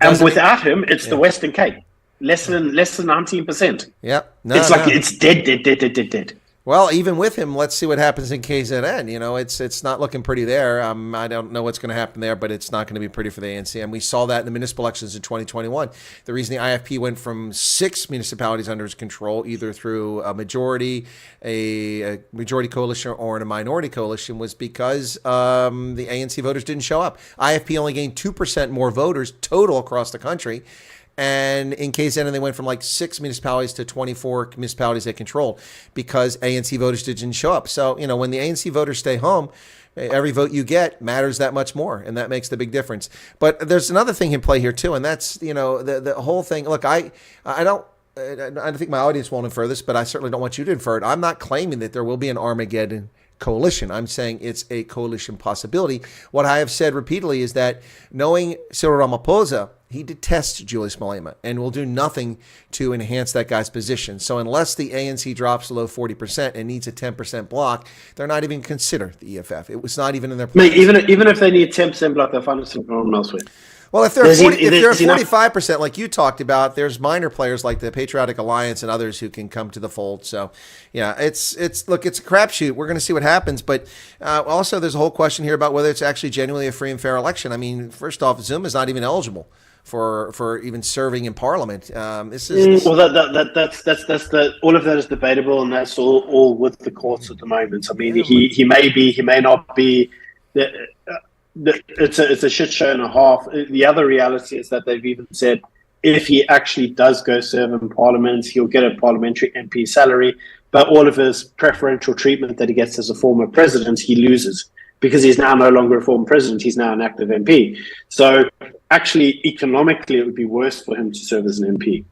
And without him, it's the Western Cape. Less than 19%. Yeah. It's dead. Well, even with him, let's see what happens in KZN. It's not looking pretty there. I don't know what's going to happen there, but it's not going to be pretty for the ANC. And we saw that in the municipal elections in 2021. The reason the IFP went from 6 municipalities under his control, either through a majority coalition or in a minority coalition, was because the ANC voters didn't show up. IFP only gained 2% more voters total across the country. And in KZN, they went from like 6 municipalities to 24 municipalities they controlled because ANC voters didn't show up. So, when the ANC voters stay home, every vote you get matters that much more, and that makes the big difference. But there's another thing in play here too, and that's, the whole thing. Look, I don't think my audience won't infer this, but I certainly don't want you to infer it. I'm not claiming that there will be an Armageddon coalition. I'm saying it's a coalition possibility. What I have said repeatedly is that knowing Cyril Ramaphosa, he detests Julius Malema and will do nothing to enhance that guy's position. So unless the ANC drops below 40% and needs a 10% block, they're not even consider the EFF. It was not even in their plans. Even if they need 10% block, they'll find someone elsewhere. Well, if they're 45%, like you talked about, there's minor players like the Patriotic Alliance and others who can come to the fold. So, yeah, it's a crapshoot. We're going to see what happens. But also, there's a whole question here about whether it's actually genuinely a free and fair election. I mean, first off, Zuma is not even eligible for even serving in Parliament. All of that is debatable, and that's all with the courts at the moment. I mean, he may not be. It's a shit show and a half. The other reality is that they've even said if he actually does go serve in Parliament, he'll get a parliamentary MP salary, but all of his preferential treatment that he gets as a former president, he loses because he's now no longer a former president. He's now an active MP. So actually, economically, it would be worse for him to serve as an MP.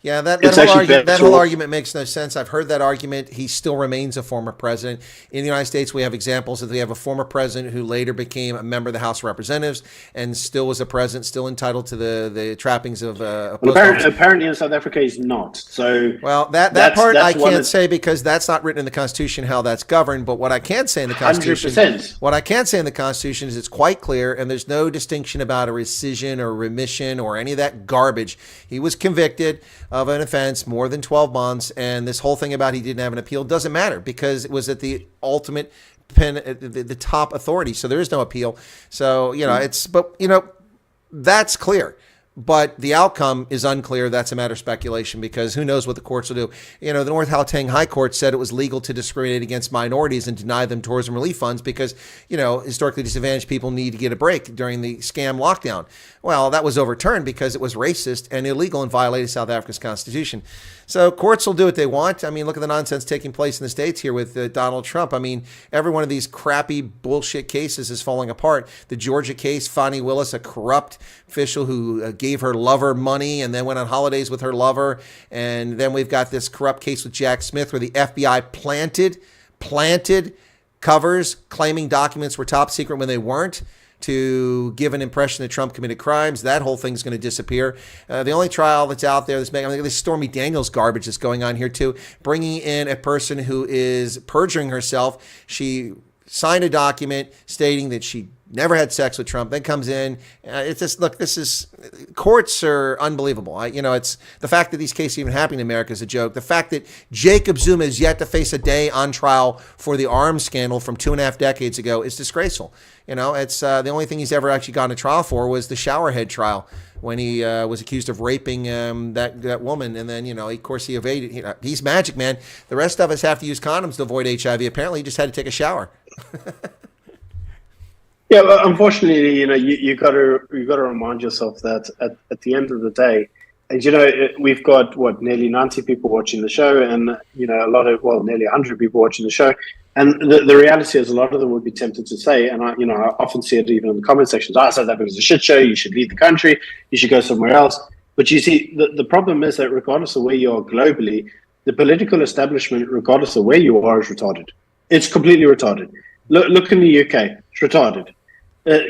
Yeah, that It's whole actually argument, that better whole off. argument makes no sense. I've heard that argument. He still remains a former president. In the United States, we have examples that we have a former president who later became a member of the House of Representatives and still was a president, still entitled to the trappings of a Well, post office. apparently in South Africa he's not. So Well, that part I can't say because that's not written in the Constitution how that's governed. But what I can say in the Constitution, 100%. what I can say in the Constitution is it's quite clear, and there's no distinction about a rescission or remission or any of that garbage. He was convicted of an offense more than 12 months, and this whole thing about he didn't have an appeal doesn't matter because it was at the ultimate the top authority. So there is no appeal. So that's clear. But the outcome is unclear. That's a matter of speculation because who knows what the courts will do. The North Gauteng High Court said it was legal to discriminate against minorities and deny them tourism relief funds because, historically disadvantaged people need to get a break during the scam lockdown. Well, that was overturned because it was racist and illegal and violated South Africa's constitution. So courts will do what they want. I mean, look at the nonsense taking place in the States here with Donald Trump. I mean, every one of these crappy bullshit cases is falling apart. The Georgia case, Fani Willis, a corrupt official who gave her lover money and then went on holidays with her lover. And then we've got this corrupt case with Jack Smith where the FBI planted covers claiming documents were top secret when they weren't, to give an impression that Trump committed crimes. That whole thing's going to disappear. The only trial that's out there, this Stormy Daniels garbage that's going on here too, bringing in a person who is perjuring herself. She signed a document stating that she never had sex with Trump, then comes in. It's just, look, courts are unbelievable. It's the fact that these cases even happening in America is a joke. The fact that Jacob Zuma is yet to face a day on trial for the arms scandal from 2.5 decades ago is disgraceful. It's the only thing he's ever actually gone to trial for was the showerhead trial when he was accused of raping that woman. And then, of course, he evaded. He's magic, man. The rest of us have to use condoms to avoid HIV. Apparently, he just had to take a shower. Yeah, well, unfortunately, you got to remind yourself that at the end of the day, and we've got nearly 90 people watching the show, and nearly 100 people watching the show, and the reality is a lot of them would be tempted to say, and I often see it even in the comment sections. South Africa's a shit show. You should leave the country. You should go somewhere else. But you see, the problem is that regardless of where you are globally, the political establishment, regardless of where you are, is retarded. It's completely retarded. Look in the UK. It's retarded.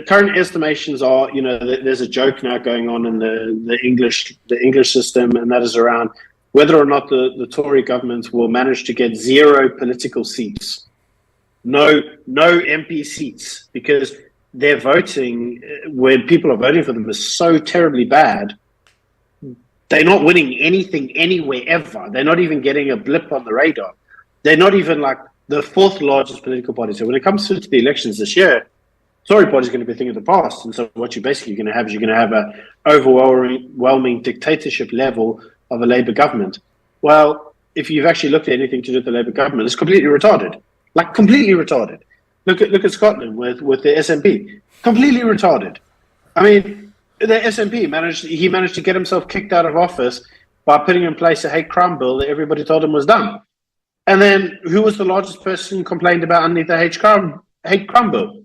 Current estimations are, there's a joke now going on in the English system, and that is around whether or not the Tory government will manage to get 0 political seats, no MP seats, because their voting, when people are voting for them, is so terribly bad. They're not winning anything anywhere ever. They're not even getting a blip on the radar. They're not even like the 4th largest political party. So when it comes to the elections this year, Tory party is going to be a thing of the past. And so what you're basically going to have is you're going to have a overwhelming dictatorship level of a Labour government. Well, if you've actually looked at anything to do with the Labour government, it's completely retarded. Like completely retarded. Look at Scotland with the SNP. Completely retarded. I mean, the SNP managed to get himself kicked out of office by putting in place a hate crime bill that everybody told him was done. And then who was the largest person complained about underneath the hate crime bill?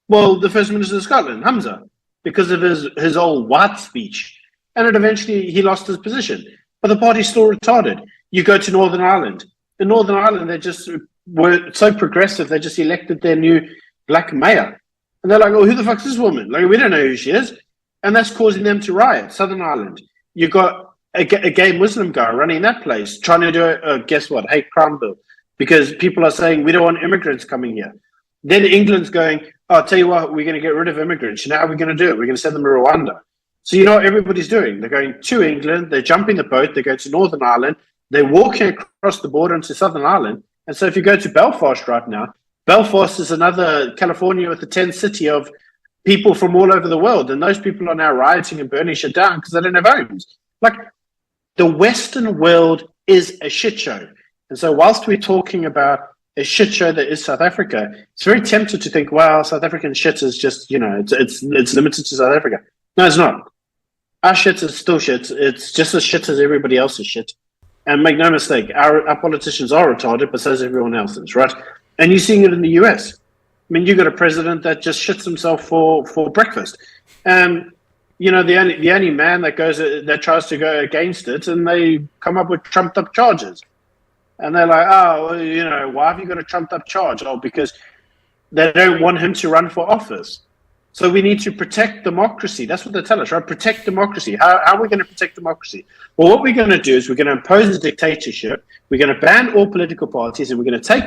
Well, the First Minister of Scotland, Hamza, because of his old white speech. And it eventually he lost his position. But the party's still retarded. You go to Northern Ireland. In Northern Ireland, they just were so progressive, they just elected their new black mayor. And they're like, oh, who the fuck's this woman? Like, we don't know who she is. And that's causing them to riot. Southern Ireland. You got a gay Muslim guy running that place, trying to do guess what, hate crime bill. Because people are saying, we don't want immigrants coming here. Then England's going, oh, I'll tell you what, we're going to get rid of immigrants. You know how we're going to do it? We're going to send them to Rwanda. So you know what everybody's doing? They're going to England, they're jumping the boat, they go to Northern Ireland, they're walking across the border into Southern Ireland. And so if you go to Belfast right now, Belfast is another California with a 10th city of people from all over the world. And those people are now rioting and burning shit down because they don't have homes. Like, the Western world is a shit show. And so whilst we're talking about a shit show that is South Africa, it's very tempted to think, wow, South African shit is just, it's limited to South Africa. No, it's not. Our shit is still shit. It's just as shit as everybody else's shit. And make no mistake, our politicians are retarded, but so is everyone else's, right? And you're seeing it in the US. I mean, you got a president that just shits himself for breakfast. the only man that tries to go against it, and they come up with trumped up charges, and they're like, oh, well, why have you got a trumped up charge? Oh, because they don't want him to run for office. So we need to protect democracy. That's what they tell us, right? Protect democracy. How are we going to protect democracy? Well, what we're going to do is we're going to impose a dictatorship. We're going to ban all political parties, and we're going to take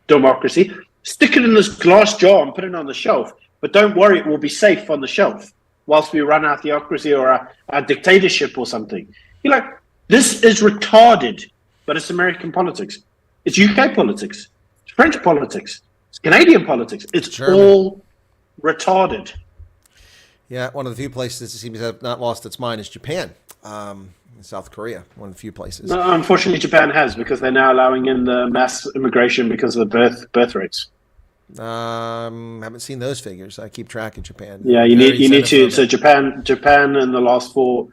democracy, stick it in this glass jar, and put it on the shelf. But don't worry, it will be safe on the shelf whilst we run our theocracy or our dictatorship or something. You're like, this is retarded, but it's American politics. It's UK politics. It's French politics. It's Canadian politics. It's German. all retarded. Yeah, one of the few places that seems to have not lost its mind is Japan. South Korea, one of the few places. No, unfortunately, Japan has, because they're now allowing in the mass immigration because of the birth rates. Haven't seen those figures. I keep track of Japan. Yeah, you need to. So Japan in the last 4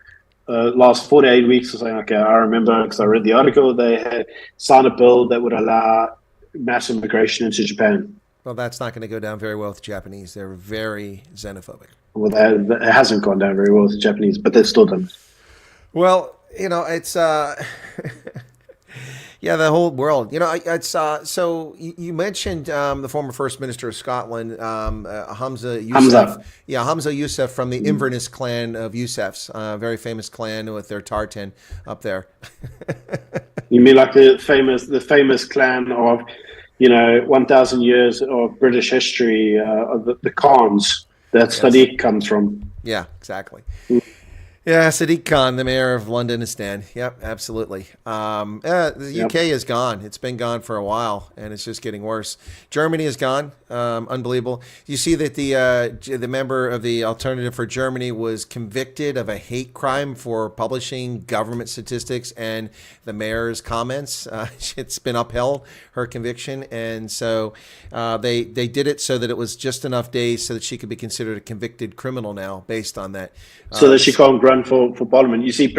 to 8 weeks or something. Okay, I remember because I read the article. They had signed a bill that would allow mass immigration into Japan. Well, that's not going to go down very well with the Japanese. They're very xenophobic. Well, it hasn't gone down very well with the Japanese, but they've still done it. Well, it's yeah, the whole world. It's so you mentioned the former First Minister of Scotland, Hamza Yousaf. Yeah, Hamza Yousaf from the Inverness clan of Yousafs, very famous clan with their tartan up there. You mean like the famous clan of 1,000 years of British history, of the Khans that Sadiq comes from. Yeah, exactly. Yeah, Sadiq Khan, the mayor of London, is dead. Yep, absolutely. The UK is gone. It's been gone for a while, and it's just getting worse. Germany is gone. Unbelievable. You see that the member of the Alternative for Germany was convicted of a hate crime for publishing government statistics and the mayor's comments. It's been upheld, her conviction, and so they did it so that it was just enough days so that she could be considered a convicted criminal now based on that. So that she can't run for parliament. You see,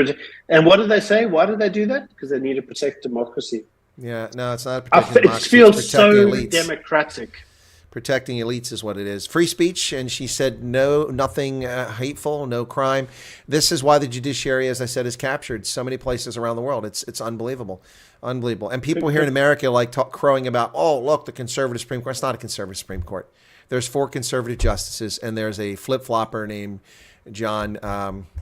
and what did they say? Why did they do that? Because they need to protect democracy. Yeah, no, it's not. It feels so elites. Democratic. Protecting elites is what it is. Free speech, and she said nothing hateful, no crime. This is why the judiciary, as I said, is captured so many places around the world. It's unbelievable, unbelievable. And people here in America crowing about, oh, look, the conservative Supreme Court. It's not a conservative Supreme Court. There's 4 conservative justices, and there's a flip-flopper named John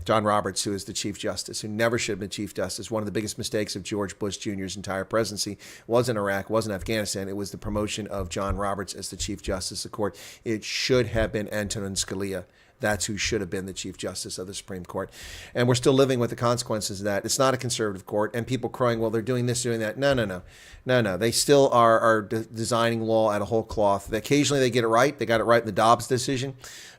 Roberts, who is the Chief Justice, who never should have been Chief Justice. One of the biggest mistakes of George Bush Jr.'s entire presidency wasn't Iraq, wasn't Afghanistan. It was the promotion of John Roberts as the Chief Justice of the court. It should have been Antonin Scalia. That's who should have been the Chief Justice of the Supreme Court. And we're still living with the consequences of that. It's not a conservative court, and people crying, well, they're doing this, doing that. No. They still are designing law out of whole cloth. Occasionally they get it right. They got it right in the Dobbs decision.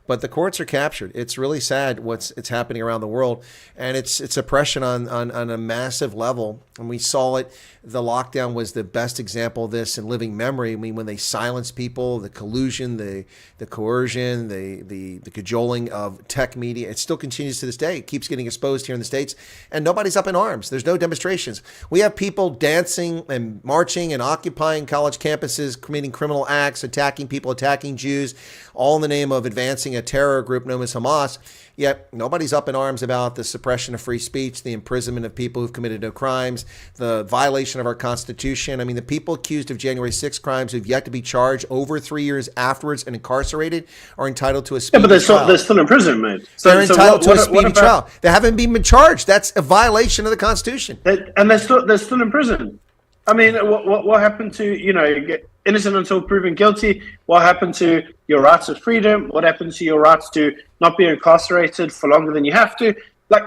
But the courts are captured. It's really sad it's happening around the world, and it's oppression on a massive level. And we saw it. The lockdown was the best example of this in living memory. I mean, when they silenced people, the collusion, the coercion, the cajoling of tech media, it still continues to this day. It keeps getting exposed here in the States, and nobody's up in arms. There's no demonstrations. We have people dancing and marching and occupying college campuses, committing criminal acts, attacking people, attacking Jews, all in the name of advancing a terror group known as Hamas. Yet nobody's up in arms about the suppression of free speech, the imprisonment of people who've committed no crimes, the violation of our Constitution. I mean, the people accused of January 6 crimes who've yet to be charged over 3 years afterwards and incarcerated are entitled to a speedy trial. They're still in prison, mate. They're entitled to a speedy trial. They haven't been charged. That's a violation of the Constitution. And they're still in prison. I mean, what happened to, innocent until proven guilty? What happened to your rights of freedom? What happened to your rights to not be incarcerated for longer than you have to? Like,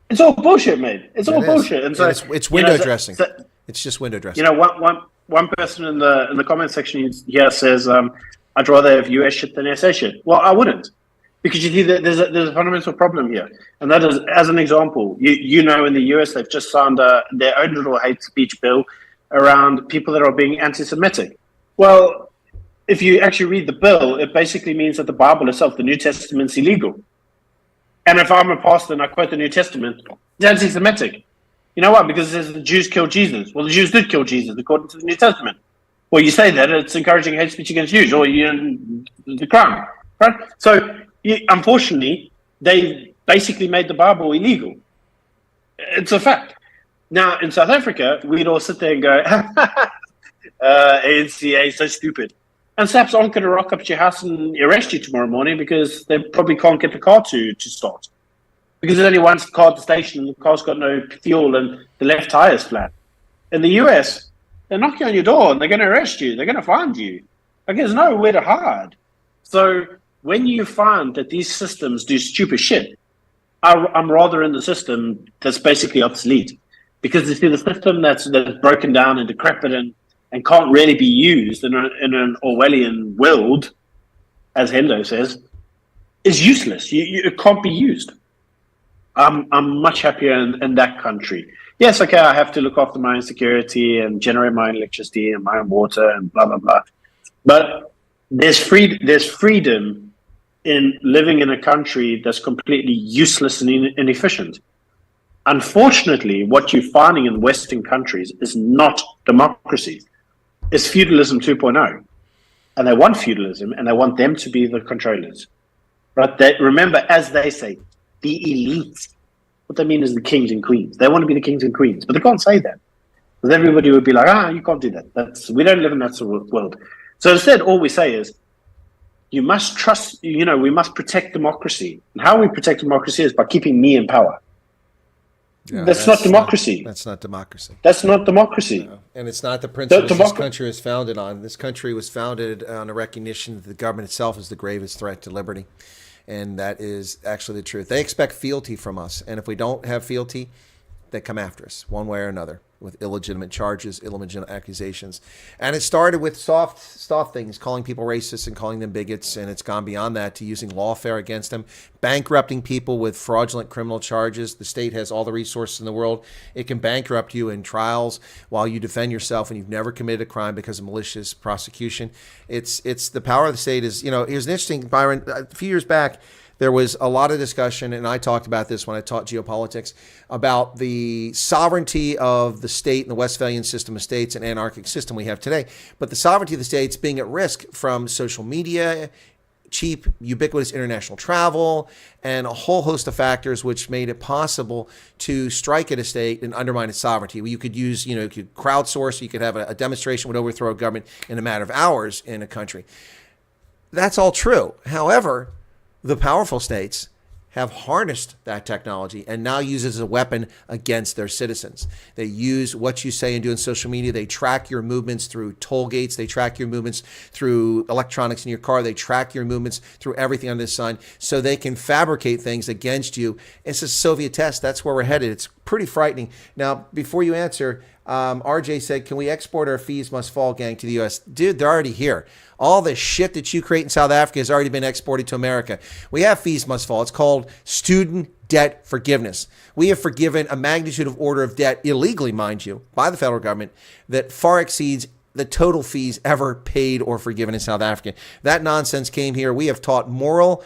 it's all bullshit, mate. It's all bullshit. And so it's window dressing. It's just window dressing. One person in the comment section here says, "I'd rather have US shit than SA shit." Well, I wouldn't, because you see that there's a fundamental problem here, and that is, as an example, in the US they've just signed their own little hate speech bill around people that are being anti-Semitic. Well, if you actually read the bill, it basically means that the Bible itself, the New Testament's illegal. And if I'm a pastor and I quote the New Testament, it's anti-Semitic. You know why? Because it says the Jews killed Jesus. Well, the Jews did kill Jesus according to the New Testament. Well, you say that, it's encouraging hate speech against Jews, or the crime, right? So, unfortunately, they basically made the Bible illegal. It's a fact. Now, in South Africa, we'd all sit there and go, ANC, so stupid. And SAPs aren't going to rock up to your house and arrest you tomorrow morning because they probably can't get the car to start. Because there's only one car at the station and the car's got no fuel and the left tire is flat. In the US, they're knocking on your door and they're going to arrest you. They're going to find you. Like, there's nowhere to hide. So when you find that these systems do stupid shit, I'm rather in the system that's basically obsolete. Because you see, the system that's broken down and decrepit and can't really be used in an Orwellian world, as Hendo says, is useless. It can't be used. I'm much happier in that country. Yes, okay, I have to look after my own security and generate my own electricity and my own water and blah, blah, blah. But there's freedom in living in a country that's completely useless and inefficient. Unfortunately, what you're finding in Western countries is not democracy. It's feudalism 2.0. And they want feudalism, and they want them to be the controllers. Right? Remember, as they say, the elite. What they mean is the kings and queens. They want to be the kings and queens, but they can't say that. Because everybody would be like, you can't do that. We don't live in that sort of world. So instead, all we say is, you must trust, we must protect democracy. And how we protect democracy is by keeping me in power. Yeah, that's not democracy. That's not democracy. That's not democracy. No. And it's not the principles this country is founded on. This country was founded on a recognition that the government itself is the gravest threat to liberty. And that is actually the truth. They expect fealty from us. And if we don't have fealty, they come after us one way or another with illegitimate charges, illegitimate accusations. And it started with soft things, calling people racist and calling them bigots. And it's gone beyond that to using lawfare against them, bankrupting people with fraudulent criminal charges. The state has all the resources in the world. It can bankrupt you in trials while you defend yourself and you've never committed a crime because of malicious prosecution. It's the power of the state is, here's an interesting, Byron, a few years back, there was a lot of discussion, and I talked about this when I taught geopolitics, about the sovereignty of the state and the Westphalian system of states and anarchic system we have today. But the sovereignty of the states being at risk from social media, cheap, ubiquitous international travel, and a whole host of factors which made it possible to strike at a state and undermine its sovereignty. You could use, you could crowdsource, you could have a demonstration would overthrow a government in a matter of hours in a country. That's all true. However, the powerful states have harnessed that technology and now use it as a weapon against their citizens. They use what you say and do in social media. They track your movements through toll gates. They track your movements through electronics in your car. They track your movements through everything under the sun so they can fabricate things against you. It's a Soviet test. That's where we're headed. It's pretty frightening. Now, before you answer, RJ said, can we export our fees must fall gang to the U.S.? Dude, they're already here. All the shit that you create in South Africa has already been exported to America. We have fees must fall. It's called student debt forgiveness. We have forgiven a magnitude of order of debt, illegally, mind you, by the federal government, that far exceeds the total fees ever paid or forgiven in South Africa. That nonsense came here. We have taught moral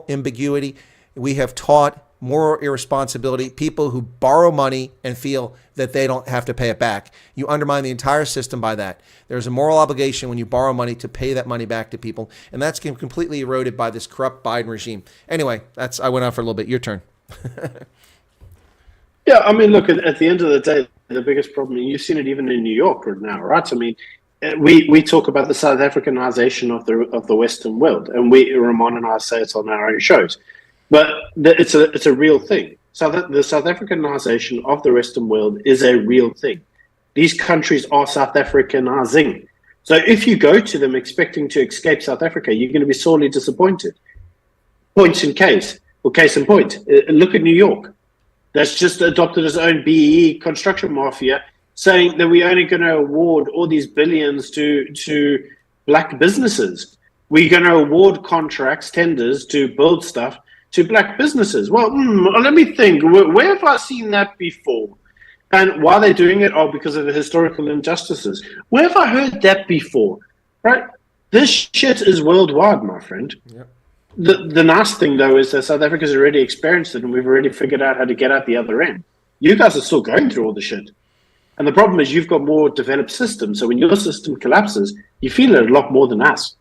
ambiguity. We have taught moral irresponsibility, people who borrow money and feel that they don't have to pay it back. You undermine the entire system by that. There's a moral obligation when you borrow money to pay that money back to people, and that's completely eroded by this corrupt Biden regime. Anyway, I went on for a little bit. Your turn. Yeah, I mean, look, at the end of the day, the biggest problem, and you've seen it even in New York right now, right? I mean, we talk about the South Africanization of the Western world, and Ramon and I say it on our own shows. But it's a real thing. So the South Africanization of the Western world is a real thing. These countries are South Africanizing. So if you go to them expecting to escape South Africa, you're going to be sorely disappointed. Case in point. Look at New York. That's just adopted its own BEE construction mafia, saying that we're only going to award all these billions to black businesses. We're going to award contracts, tenders to build stuff to black businesses. Well, let me think. Where have I seen that before? And why they're doing it? Oh, because of the historical injustices. Where have I heard that before? Right? This shit is worldwide, my friend. Yep. The nice thing, though, is that South Africa's already experienced it, and we've already figured out how to get out the other end. You guys are still going through all the shit. And the problem is you've got more developed systems. So when your system collapses, you feel it a lot more than us.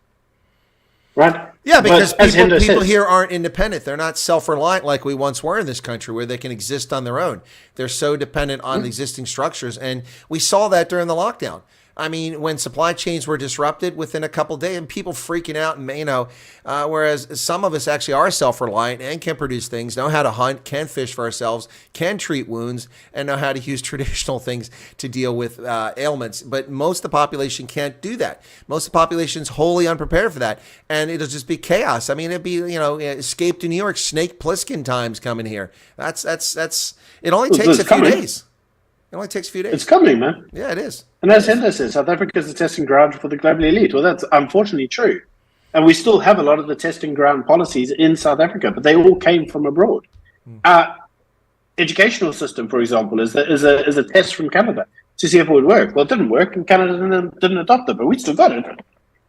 Right? Yeah, because But as Hendo people says, here aren't independent. They're not self-reliant like we once were in this country, where they can exist on their own. They're so dependent on existing structures, and we saw that during the lockdown. I mean, when supply chains were disrupted within a couple of days, and people freaking out, and whereas some of us actually are self-reliant and can produce things, know how to hunt, can fish for ourselves, can treat wounds, and know how to use traditional things to deal with ailments. But most of the population can't do that. Most of the population's wholly unprepared for that, and it'll just be chaos. I mean, it'd be Escape to New York, Snake Plissken times coming here. That's it. Only takes a few days. It only takes a few days. It's coming, man. Yeah, it is. And as Hendo says, South Africa is the testing ground for the global elite. Well, that's unfortunately true. And we still have a lot of the testing ground policies in South Africa, but they all came from abroad. Educational system, for example, is a test from Canada to see if it would work. Well, it didn't work, and Canada didn't adopt it, but we still got it.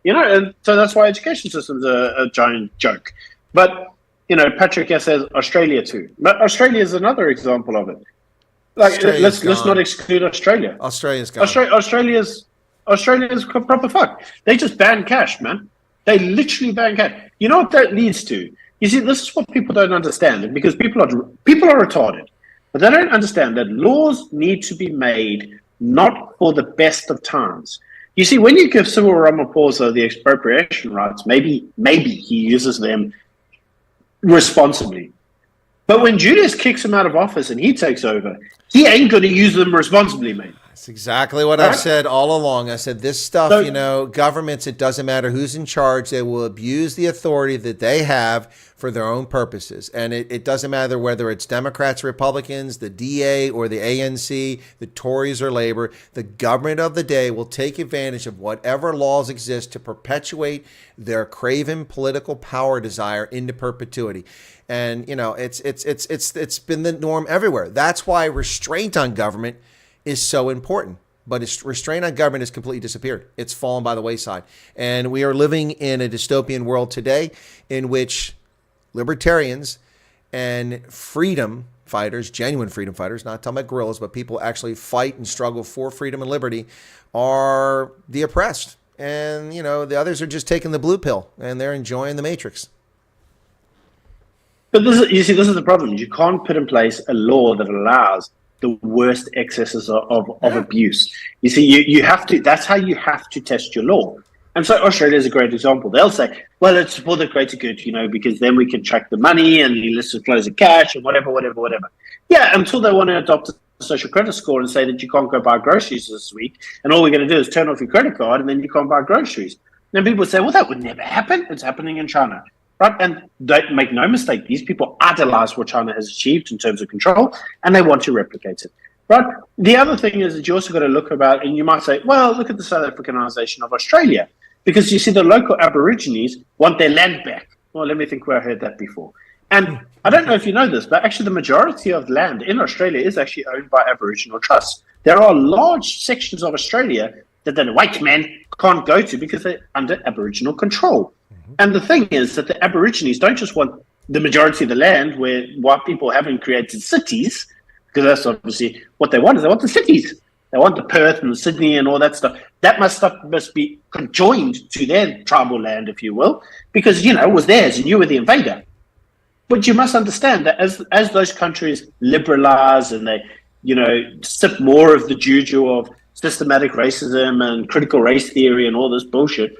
And so that's why education systems are a giant joke. But, Patrick says Australia too. But Australia is another example of it. Like, let's not exclude Australia. Australia's gone. Australia's proper fuck. They just ban cash, man. They literally ban cash. You know what that leads to? You see, this is what people don't understand, because people are retarded, but they don't understand that laws need to be made not for the best of times. You see, when you give Cyril Ramaphosa the expropriation rights, maybe he uses them responsibly. But when Julius kicks him out of office and he takes over, he ain't going to use them responsibly, mate. That's exactly what I've said all along. I said this stuff, governments, it doesn't matter who's in charge. They will abuse the authority that they have for their own purposes. And it doesn't matter whether it's Democrats, Republicans, the DA or the ANC, the Tories or Labor. The government of the day will take advantage of whatever laws exist to perpetuate their craven political power desire into perpetuity. And, it's been the norm everywhere. That's why restraint on government is so important. But restraint on government has completely disappeared. It's fallen by the wayside. And we are living in a dystopian world today in which libertarians and freedom fighters, genuine freedom fighters, not talking about guerrillas, but people actually fight and struggle for freedom and liberty, are the oppressed. And, the others are just taking the blue pill and they're enjoying the matrix. But this is the problem. You can't put in place a law that allows the worst excesses of abuse. You see, you have to. That's how you have to test your law. And so Australia is a great example. They'll say, well, it's for the greater good, because then we can track the money and the illicit flows of cash and whatever. Yeah, until they want to adopt a social credit score and say that you can't go buy groceries this week, and all we're going to do is turn off your credit card and then you can't buy groceries. Then people say, well, that would never happen. It's happening in China. Right? And don't make no mistake, these people idolize what China has achieved in terms of control, and they want to replicate it. Right? The other thing is that you also got to look about, and you might say, well, look at the South Africanization of Australia, because you see the local Aborigines want their land back. Well, let me think where I heard that before. And I don't know if you know this, but actually the majority of land in Australia is actually owned by Aboriginal trusts. There are large sections of Australia that the white man can't go to because they're under Aboriginal control. And the thing is that the Aborigines don't just want the majority of the land where white people haven't created cities, because that's obviously what they want, is they want the cities. They want the Perth and the Sydney and all that stuff. That stuff must be conjoined to their tribal land, if you will, because, it was theirs and you were the invader. But you must understand that as those countries liberalize and they, sip more of the juju of systematic racism and critical race theory and all this bullshit,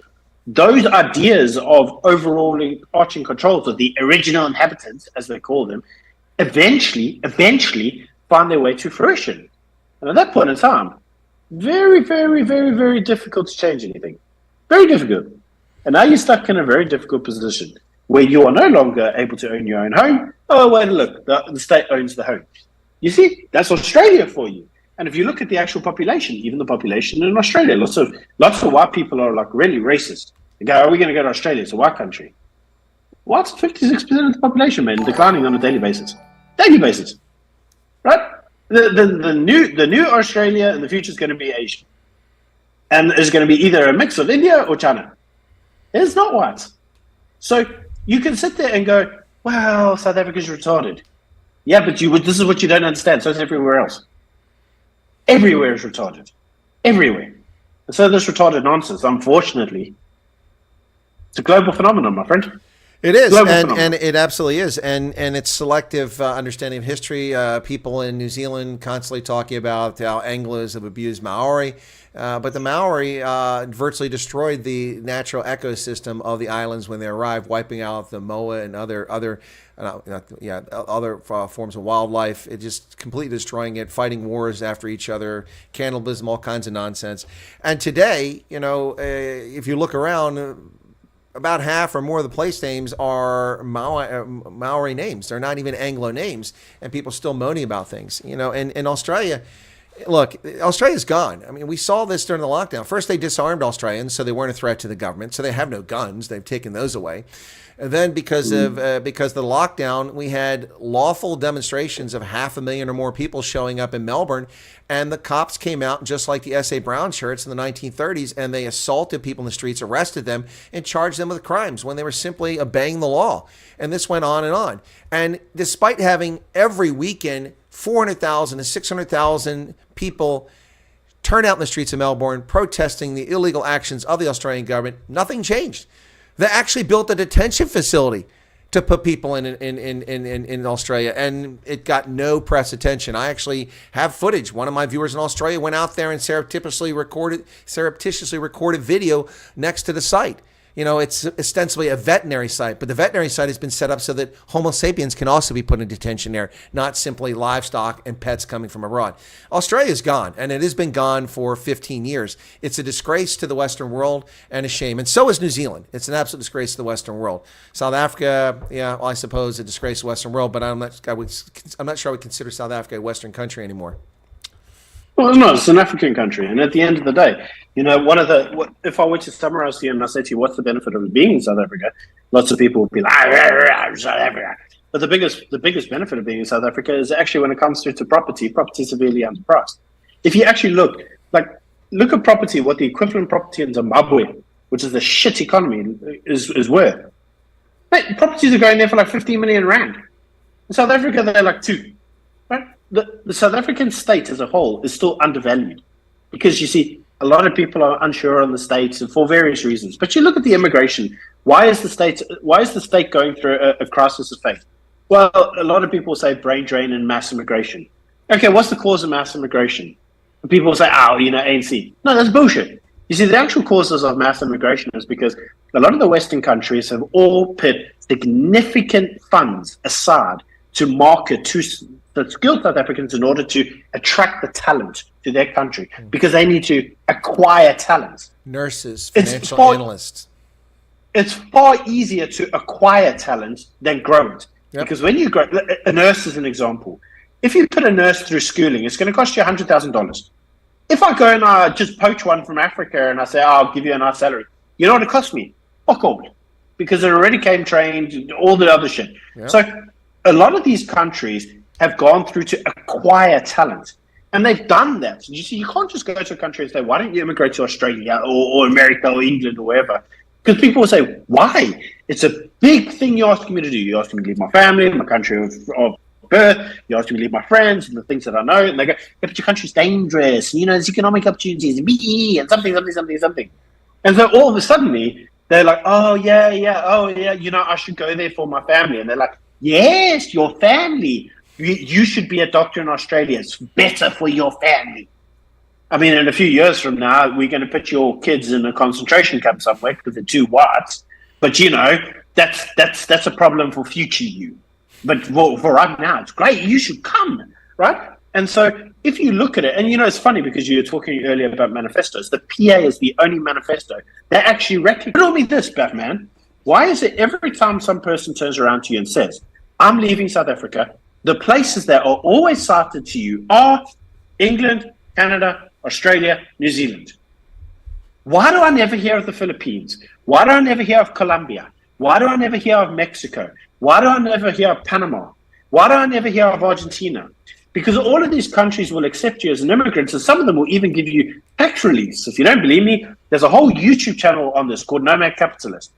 those ideas of overall arching controls of the original inhabitants, as they call them, eventually find their way to fruition. And at that point in time, very, very, very, very difficult to change anything. Very difficult. And now you're stuck in a very difficult position where you are no longer able to own your own home. Oh, well, look, the state owns the home. You see, that's Australia for you. And if you look at the actual population, even the population in Australia, lots of white people are like really racist. They go, are we going to go to Australia? It's a white country. What's 56% of the population, man, declining on a daily basis? Daily basis, right? The new Australia in the future is going to be Asian, and it's going to be either a mix of India or China. It's not white. So you can sit there and go, well, South Africa's retarded. Yeah, but this is what you don't understand. So is everywhere else. Everywhere is retarded. Everywhere. And so this retarded nonsense, unfortunately, It's a global phenomenon, my friend. It is, and it absolutely is, and it's selective understanding of history. People in New Zealand constantly talking about how Anglos have abused Maori, but the Maori virtually destroyed the natural ecosystem of the islands when they arrived, wiping out the moa and other forms of wildlife. It just completely destroying it, fighting wars after each other, cannibalism, all kinds of nonsense. And today, if you look around, about half or more of the place names are Maori names. They're not even Anglo names, and people still moaning about things. In Australia, look, Australia's gone. I mean, we saw this during the lockdown. First, they disarmed Australians, so they weren't a threat to the government. So they have no guns. They've taken those away. And then because of the lockdown, we had lawful demonstrations of 500,000 or more people showing up in Melbourne, and the cops came out just like the S.A. Brown shirts in the 1930s, and they assaulted people in the streets, arrested them, and charged them with crimes when they were simply obeying the law. And this went on and on. And despite having every weekend 400,000 to 600,000 people turn out in the streets of Melbourne protesting the illegal actions of the Australian government, nothing changed. They actually built a detention facility to put people in Australia, and it got no press attention. I actually have footage. One of my viewers in Australia went out there and surreptitiously recorded video next to the site. It's ostensibly a veterinary site, but the veterinary site has been set up so that Homo sapiens can also be put in detention there, not simply livestock and pets coming from abroad. Australia is gone, and it has been gone for 15 years. It's a disgrace to the Western world and a shame. And so is New Zealand. It's an absolute disgrace to the Western world. South Africa, I suppose a disgrace to the Western world, but I'm not sure I would consider South Africa a Western country anymore. Well, it's not. It's an African country, and at the end of the day, if I were to summarize to you and I say to you, what's the benefit of being in South Africa? Lots of people would be like, South Africa. But the biggest benefit of being in South Africa is actually when it comes to property severely underpriced. If you actually look at property, what the equivalent property in Zimbabwe, which is a shit economy, is worth. Mate, properties are going there for like 15 million rand. In South Africa, they're like 2. Right? The South African state as a whole is still undervalued because you see a lot of people are unsure on the states and for various reasons. But you look at the immigration. Why is the state going through a crisis of faith? Well, a lot of people say brain drain and mass immigration. Okay, what's the cause of mass immigration? People say, ANC. No, that's bullshit. You see, the actual causes of mass immigration is because a lot of the Western countries have all put significant funds aside to market to the skilled South Africans in order to attract the talent to their country because they need to acquire talent. Nurses, financial analysts. It's far easier to acquire talent than grow it. Yep. Because when you grow, a nurse is an example. If you put a nurse through schooling, it's going to cost you $100,000. If I go and I just poach one from Africa and I say, I'll give you a nice salary, you know what it costs me? Fuck all. Because it already came trained, all the other shit. Yep. So a lot of these countries have gone through to acquire talent. And they've done that. You see, you can't just go to a country and say, why don't you immigrate to Australia or America or England or wherever? Because people will say, why? It's a big thing you're asking me to do. You're asking me to leave my family, my country of birth. You're asking me to leave my friends and the things that I know. And they go, yeah, but your country's dangerous. There's economic opportunities and something. And so all of a sudden, they're like, oh, yeah, I should go there for my family. And they're like, yes, your family. You should be a doctor in Australia. It's better for your family. I mean, in a few years from now, we're going to put your kids in a concentration camp somewhere because they're too white. But, that's a problem for future you. But for right now, it's great. You should come, right? And so if you look at it, and, it's funny because you were talking earlier about manifestos. The PA is the only manifesto that actually recognize. Tell me this, Batman. Why is it every time some person turns around to you and says, I'm leaving South Africa, the places that are always cited to you are England, Canada, Australia, New Zealand. Why do I never hear of the Philippines? Why do I never hear of Colombia? Why do I never hear of Mexico? Why do I never hear of Panama? Why do I never hear of Argentina? Because all of these countries will accept you as an immigrant, and some of them will even give you tax reliefs. If you don't believe me, there's a whole YouTube channel on this called Nomad Capitalist.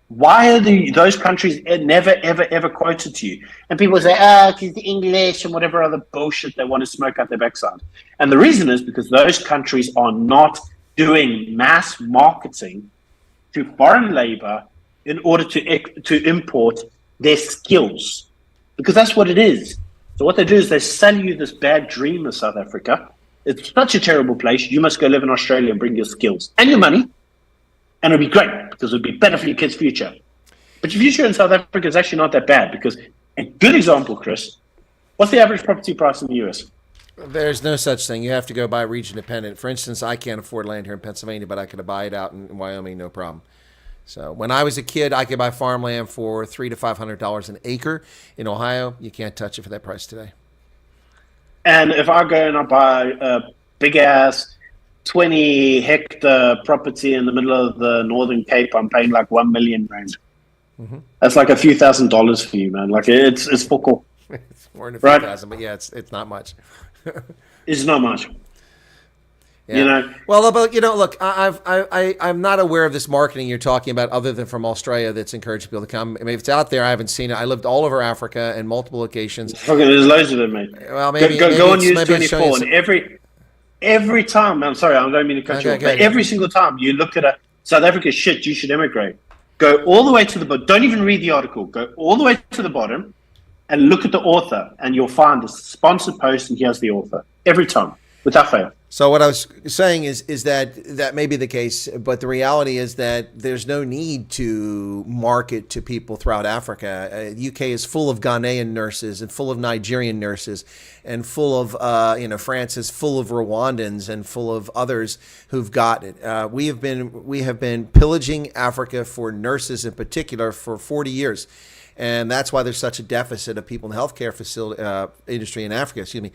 Why are those countries never, ever, ever quoted to you? And people say, because the English and whatever other bullshit they want to smoke out their backside. And the reason is because those countries are not doing mass marketing to foreign labor in order to import their skills, because that's what it is. So what they do is they sell you this bad dream of South Africa. It's such a terrible place. You must go live in Australia and bring your skills and your money, and it'll be great because it'll be better for your kids' future. But your future in South Africa is actually not that bad, because a good example, Chris, what's the average property price in the US? There's no such thing. You have to go by region dependent. For instance, I can't afford land here in Pennsylvania, but I could buy it out in Wyoming, no problem. So when I was a kid, I could buy farmland for $300 to $500 an acre. In Ohio, you can't touch it for that price today. And if I go and I buy a big ass 20-hectare property in the middle of the Northern Cape, I'm paying like 1 million rand. Mm-hmm. That's like a few $1,000s for you, man. Like it's fuck all. It's more than a few thousand, but yeah, it's not much. It's not much. Yeah. You know, well, but look, I'm not aware of this marketing you're talking about, other than from Australia, that's encouraging people to come. I mean, if it's out there, I haven't seen it. I lived all over Africa in multiple locations. Okay, there's loads of them, mate. Well, maybe go on News 24, and every time. I'm sorry, I don't mean to cut you off, but every single time you look at South Africa, shit, you should immigrate. Go all the way to the bottom. Don't even read the article. Go all the way to the bottom and look at the author, and you'll find the sponsored post, and here's the author every time, without fail. So what I was saying is that may be the case, but the reality is that there's no need to market to people throughout Africa. UK is full of Ghanaian nurses and full of Nigerian nurses, and full of France is full of Rwandans and full of others who've got it. We have been pillaging Africa for nurses in particular for 40 years, and that's why there's such a deficit of people in the healthcare facility industry in Africa. Excuse me.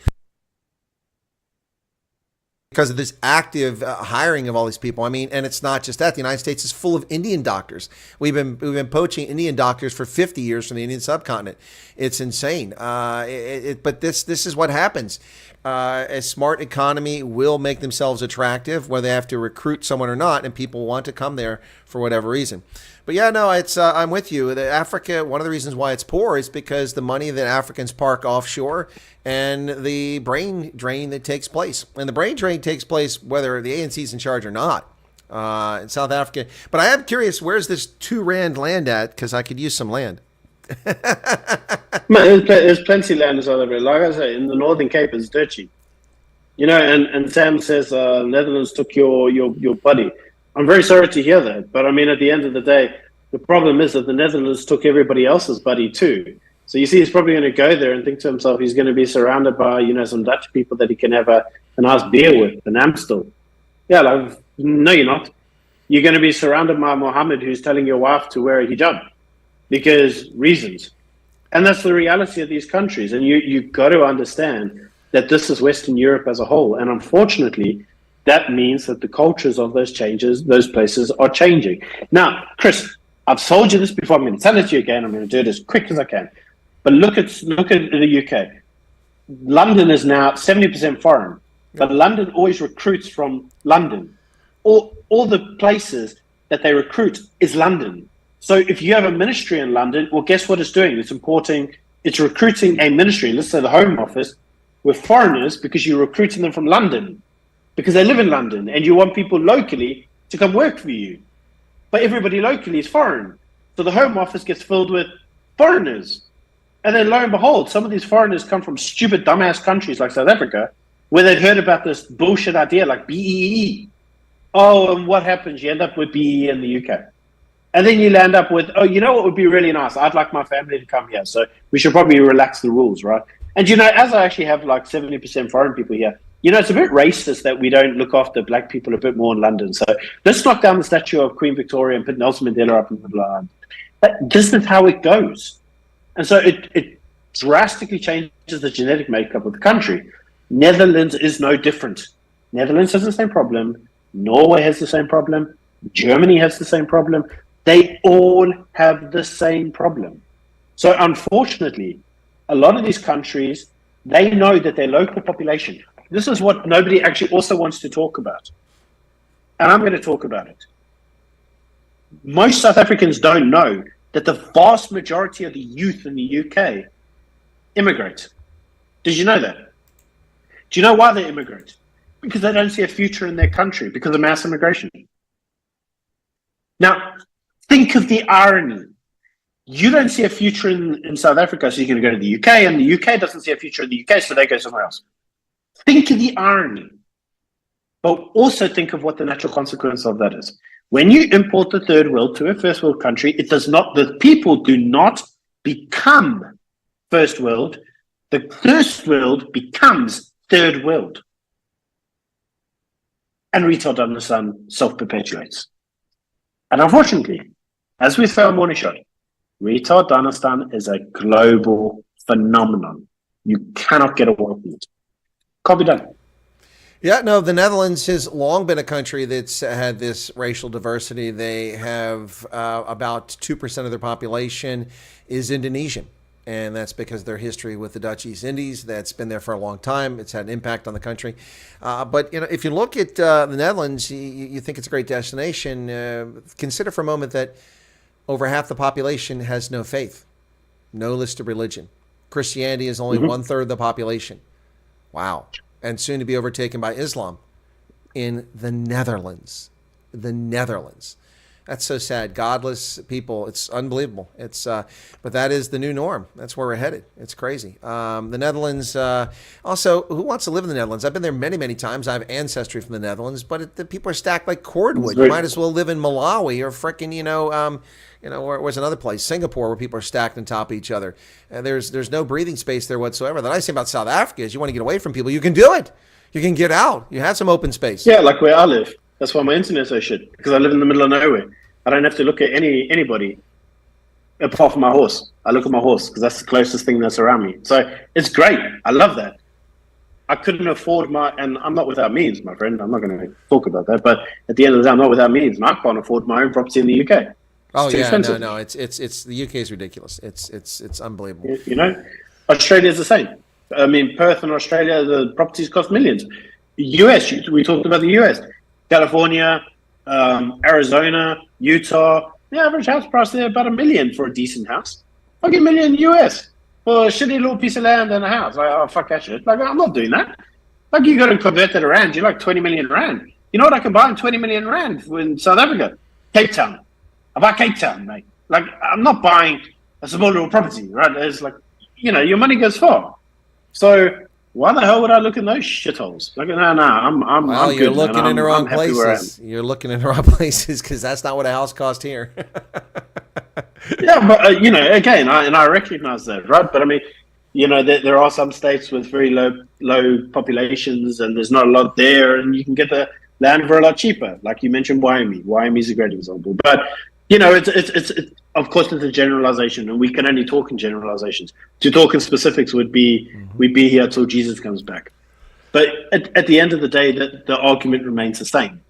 Because of this active hiring of all these people. I mean, and it's not just that. The United States is full of Indian doctors. We've been poaching Indian doctors for 50 years from the Indian subcontinent. It's insane. But this is what happens. A smart economy will make themselves attractive, whether they have to recruit someone or not, and people want to come there for whatever reason. But yeah, no, it's I'm with you. Africa, one of the reasons why it's poor is because the money that Africans park offshore and the brain drain that takes place. And the brain drain takes place whether the ANC's in charge or not in South Africa. But I am curious, where's this 2 rand land at? Because I could use some land. Man, there's plenty of land in South Africa. Like I say, in the Northern Cape, it's dirt cheap. And Sam says Netherlands took your buddy. I'm very sorry to hear that, but I mean, at the end of the day, the problem is that the Netherlands took everybody else's buddy too. So you see, he's probably going to go there and think to himself, he's going to be surrounded by some Dutch people that he can have a nice beer with, an Amstel. Yeah, like, no, you're not. You're going to be surrounded by Mohammed, who's telling your wife to wear a hijab because reasons. And that's the reality of these countries. And you've got to understand that this is Western Europe as a whole. And unfortunately, that means that the cultures of those places are changing. Now, Chris, I've told you this before. I'm going to tell it to you again. I'm going to do it as quick as I can. But look at the UK. London is now 70% foreign, but London always recruits from London. All the places that they recruit is London. So if you have a ministry in London, well, guess what it's doing? It's recruiting a ministry, let's say the Home Office, with foreigners because you're recruiting them from London, because they live in London, and you want people locally to come work for you. But everybody locally is foreign. So the Home Office gets filled with foreigners. And then lo and behold, some of these foreigners come from stupid, dumbass countries like South Africa, where they'd heard about this bullshit idea like BEE. Oh, and what happens? You end up with BEE in the UK. And then you land up with, oh, you know what would be really nice? I'd like my family to come here. So we should probably relax the rules, right? And, as I actually have like 70% foreign people here, it's a bit racist that we don't look after black people a bit more in London. So let's knock down the statue of Queen Victoria and put Nelson Mandela up in the middle of London. But this is how it goes. And so it drastically changes the genetic makeup of the country. Netherlands is no different. Netherlands has the same problem. Norway has the same problem. Germany has the same problem. They all have the same problem. So unfortunately, a lot of these countries, they know that their local population, this is what nobody actually also wants to talk about. And I'm going to talk about it. Most South Africans don't know that the vast majority of the youth in the UK immigrate. Did you know that? Do you know why they immigrate? Because they don't see a future in their country because of mass immigration. Now, Think of the irony. You don't see a future in South Africa, so you're going to go to the UK, and the UK doesn't see a future in the UK, so they go somewhere else. Think of the irony. But also think of what the natural consequence of that is. When you import the third world to a first world country, the people do not become first world. The first world becomes third world. And retardation self-perpetuates. And unfortunately, as we say on Morning Shot, retardation is a global phenomenon. You cannot get away from it. Can't be done. Yeah, no, the Netherlands has long been a country that's had this racial diversity. They have about 2% of their population is Indonesian. And that's because of their history with the Dutch East Indies. That's been there for a long time. It's had an impact on the country. But if you look at the Netherlands, you think it's a great destination. Consider for a moment that over half the population has no faith, no listed religion. Christianity is only 1/3 of the population. Wow. And soon to be overtaken by Islam in the Netherlands. The Netherlands. That's so sad. Godless people. It's unbelievable. But that is the new norm. That's where we're headed. It's crazy. The Netherlands. Also, who wants to live in the Netherlands? I've been there many, many times. I have ancestry from the Netherlands, but the people are stacked like cordwood. You might as well live in Malawi or frickin', where's another place? Singapore, where people are stacked on top of each other. There's no breathing space there whatsoever. The nice thing about South Africa is you want to get away from people, you can do it. You can get out. You have some open space. Yeah, like where I live. That's why my internet's so shit, because I live in the middle of nowhere. I don't have to look at anybody apart from my horse. I look at my horse because that's the closest thing that's around me. So it's great. I love that. I couldn't afford and I'm not without means, my friend. I'm not going to talk about that. But at the end of the day, I'm not without means, and I can't afford my own property in the UK. Oh yeah, no. It's the UK is ridiculous. It's unbelievable. Australia's the same. I mean, Perth and Australia, the properties cost millions. US, we talked about the US, California, Arizona, Utah. The average house price there about $1 million for a decent house. I'll get $1 million US for a shitty little piece of land and a house. Like, oh fuck that shit. Like, I'm not doing that. Like, you got to convert that around. You're like 20 million rand. You know what I can buy in 20 million rand in South Africa? Cape Town. I buy Cape Town, mate. Like, I'm not buying a small little property, right? It's like, your money goes far. So why the hell would I look in those shitholes? Like, no, I'm well, you're good, looking in the wrong places. You're looking in the wrong places because that's not what a house cost here. Yeah, but again, I recognize that, right? But I mean, there are some states with very low populations, and there's not a lot there, and you can get the land for a lot cheaper. Like you mentioned, Wyoming. Wyoming is a great example, but it's of course it's a generalization, and we can only talk in generalizations. To talk in specifics would be we'd be here till Jesus comes back. But at the end of the day, the argument remains the same.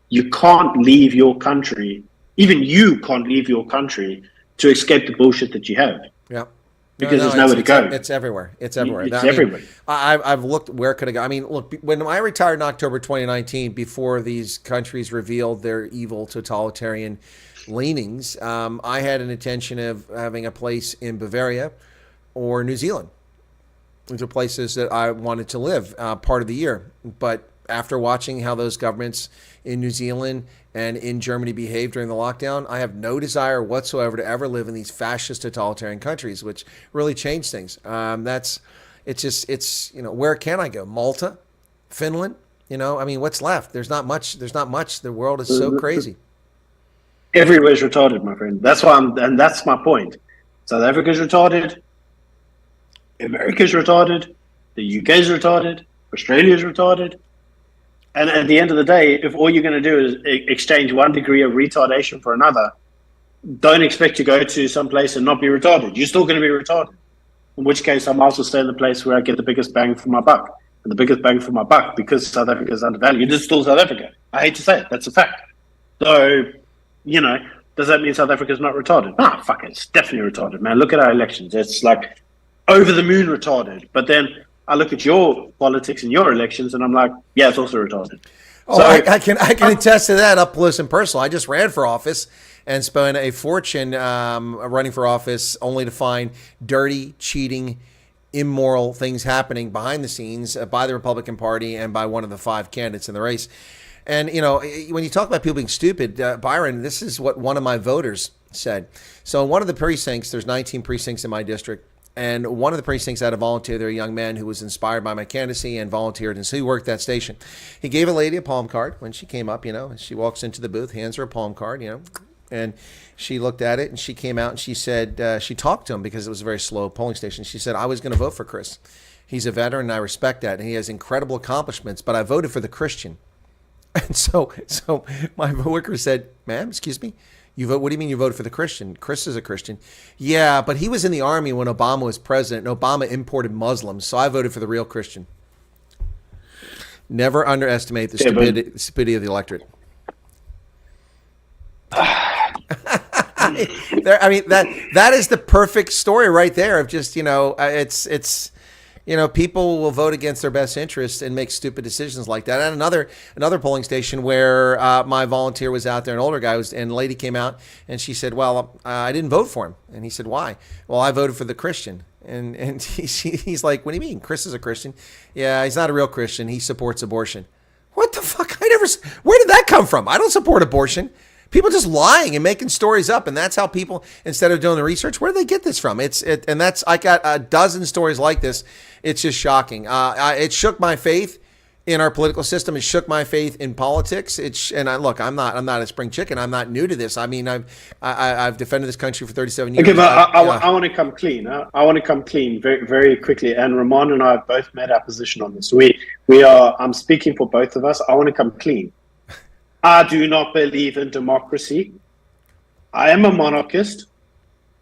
You can't leave your country. Even you can't leave your country to escape the bullshit that you have. Yeah. Because there's nowhere to go. It's everywhere. It's everywhere. It's everywhere. I've looked, where could I go? I mean, look, when I retired in October 2019, before these countries revealed their evil totalitarian leanings, I had an intention of having a place in Bavaria or New Zealand. These are places that I wanted to live part of the year. But after watching how those governments in New Zealand and in Germany behaved during the lockdown, I have no desire whatsoever to ever live in these fascist totalitarian countries, which really changed things. Where can I go? Malta, Finland, what's left? There's not much. The world is so crazy. Everywhere's retarded, my friend. That's why and that's my point. South Africa's retarded. America's retarded. The UK's retarded. Australia's retarded. And at the end of the day, if all you're going to do is exchange 1 degree of retardation for another, don't expect to go to some place and not be retarded. You're still going to be retarded. In which case, I might as well stay in the place where I get the biggest bang for my buck. And the biggest bang for my buck, because South Africa is undervalued, is still South Africa. I hate to say it. That's a fact. So, does that mean South Africa's not retarded? Ah, fuck it. It's definitely retarded, man. Look at our elections. It's like over the moon retarded. But then I look at your politics and your elections, and I'm like, yeah, it's also retarded. Oh, so, I can attest to that up close and personal. I just ran for office and spent a fortune running for office, only to find dirty, cheating, immoral things happening behind the scenes by the Republican Party and by one of the 5 candidates in the race. And, you know, when you talk about people being stupid, Byron, this is what one of my voters said. So in one of the precincts, there's 19 precincts in my district. And one of the precincts had a volunteer there, a young man who was inspired by my candidacy and volunteered. And so he worked that station. He gave a lady a palm card when she came up, you know, and she walks into the booth, hands her a palm card, you know, and she looked at it and she came out and she said, she talked to him because it was a very slow polling station. She said, I was going to vote for Chris. He's a veteran and I respect that. And he has incredible accomplishments, but I voted for the Christian. And so my worker said, ma'am, excuse me, you vote? What do you mean you voted for the Christian? Chris is a Christian. Yeah, but he was in the army when Obama was president, and Obama imported Muslims, so I voted for the real Christian. Never underestimate the stupidity of the electorate. I mean, that is the perfect story right there of just, you know, it's you know, people will vote against their best interests and make stupid decisions like that. And another polling station where my volunteer was out there, an older guy, and a lady came out and she said, well, I didn't vote for him. And he said, why? Well, I voted for the Christian. And he's like, what do you mean? Chris is a Christian? Yeah, he's not a real Christian. He supports abortion. What the fuck? Where did that come from? I don't support abortion. People just lying and making stories up, and that's how people, instead of doing the research, where do they get this from? I got a dozen stories like this. It's just shocking. It shook my faith in our political system. It shook my faith in politics. Look, I'm not a spring chicken. I'm not new to this. I mean, I've defended this country for 37 years. Okay, but I want to come clean. I want to come clean very, very quickly. And Ramon and I have both made our position on this. I'm speaking for both of us. I want to come clean. I do not believe in democracy. I am a monarchist.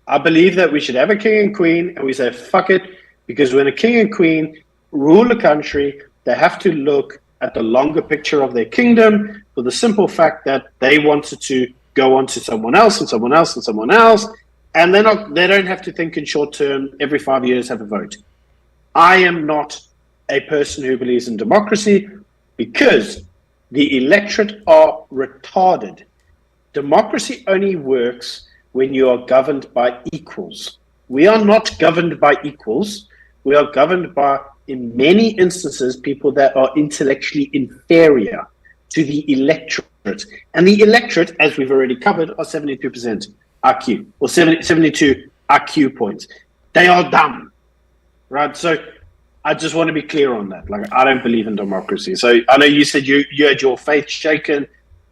I believe that we should have a king and queen, and we say, fuck it, because when a king and queen rule a country, they have to look at the longer picture of their kingdom for the simple fact that they wanted to go on to someone else and someone else and someone else, and they don't have to think in short term, every 5 years have a vote. I am not a person who believes in democracy because the electorate are retarded. Democracy only works when you are governed by equals. We are not governed by equals. We are governed by, in many instances, people that are intellectually inferior to the electorate. And the electorate, as we've already covered, are 72% IQ, or 72 IQ points. They are dumb, right? So I just want to be clear on that. Like, I don't believe in democracy. So I know you said you had your faith shaken.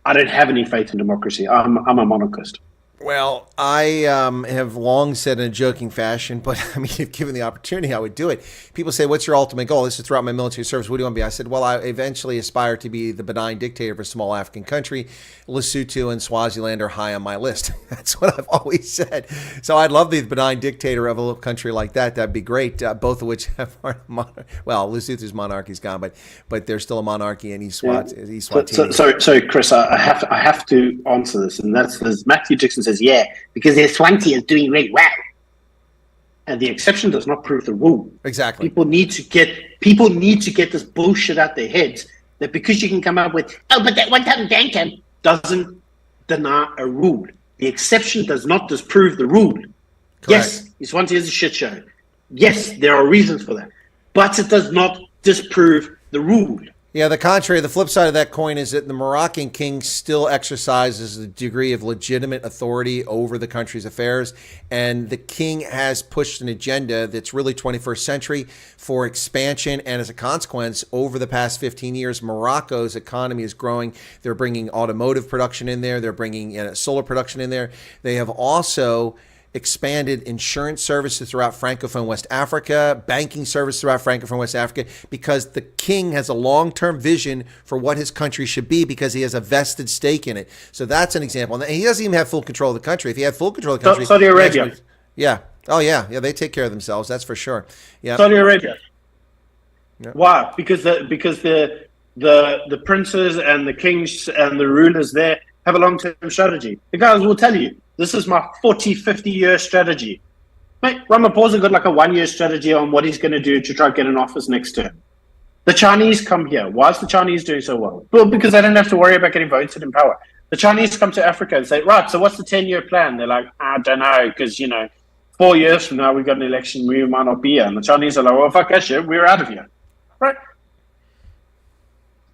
I don't have any faith in democracy. I'm a monarchist. Well, I have long said in a joking fashion, but I mean, if given the opportunity, I would do it. People say, what's your ultimate goal? This is throughout my military service. What do you want to be? I said, well, I eventually aspire to be the benign dictator of a small African country. Lesotho and Swaziland are high on my list. That's what I've always said. So I'd love to be the benign dictator of a little country like that. That'd be great. Both of which have well, Lesotho's monarchy's gone, but there's still a monarchy in Eswatini. So Chris, I have to answer this, and that's as Matthew Dixon says, yeah, because their Swansea is doing really well. And the exception does not prove the rule. Exactly. People need to get this bullshit out their heads that because you can come up with, oh, but that one time Dankum doesn't deny a rule. The exception does not disprove the rule. Correct. Yes, Swansea is a shit show. Yes, there are reasons for that. But it does not disprove the rule. Yeah, the flip side of that coin is that the Moroccan king still exercises a degree of legitimate authority over the country's affairs. And the king has pushed an agenda that's really 21st century for expansion. And as a consequence, over the past 15 years, Morocco's economy is growing. They're bringing automotive production in there. They're bringing solar production in there. They have also expanded insurance services throughout Francophone West Africa, banking service throughout Francophone West Africa, because the king has a long-term vision for what his country should be because he has a vested stake in it. So that's an example. And he doesn't even have full control of the country. If he had full control of the country... Saudi Arabia. Yeah. Oh, yeah. Yeah, they take care of themselves. That's for sure. Yeah. Saudi Arabia. Yeah. Why? Because the princes and the kings and the rulers there have a long-term strategy. The guys will tell you, this is my 40, 50-year strategy. Mate, Ramaphosa got like a 1-year strategy on what he's going to do to try to get an office next term. The Chinese come here. Why is the Chinese doing so well? Well, because they don't have to worry about getting voted in power. The Chinese come to Africa and say, right, so what's the 10-year plan? They're like, I don't know, because, 4 years from now, we've got an election, we might not be here. And the Chinese are like, well, fuck that shit, we're out of here. Right?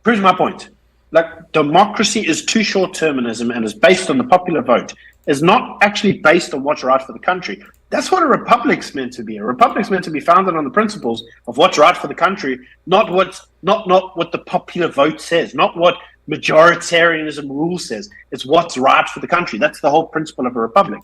Proves my point. Like, democracy is too short-termism and is based on the popular vote. Is not actually based on what's right for the country. That's what a republic's meant to be. A republic's meant to be founded on the principles of what's right for the country, not what the popular vote says, not what majoritarianism rule says. It's what's right for the country. That's the whole principle of a republic.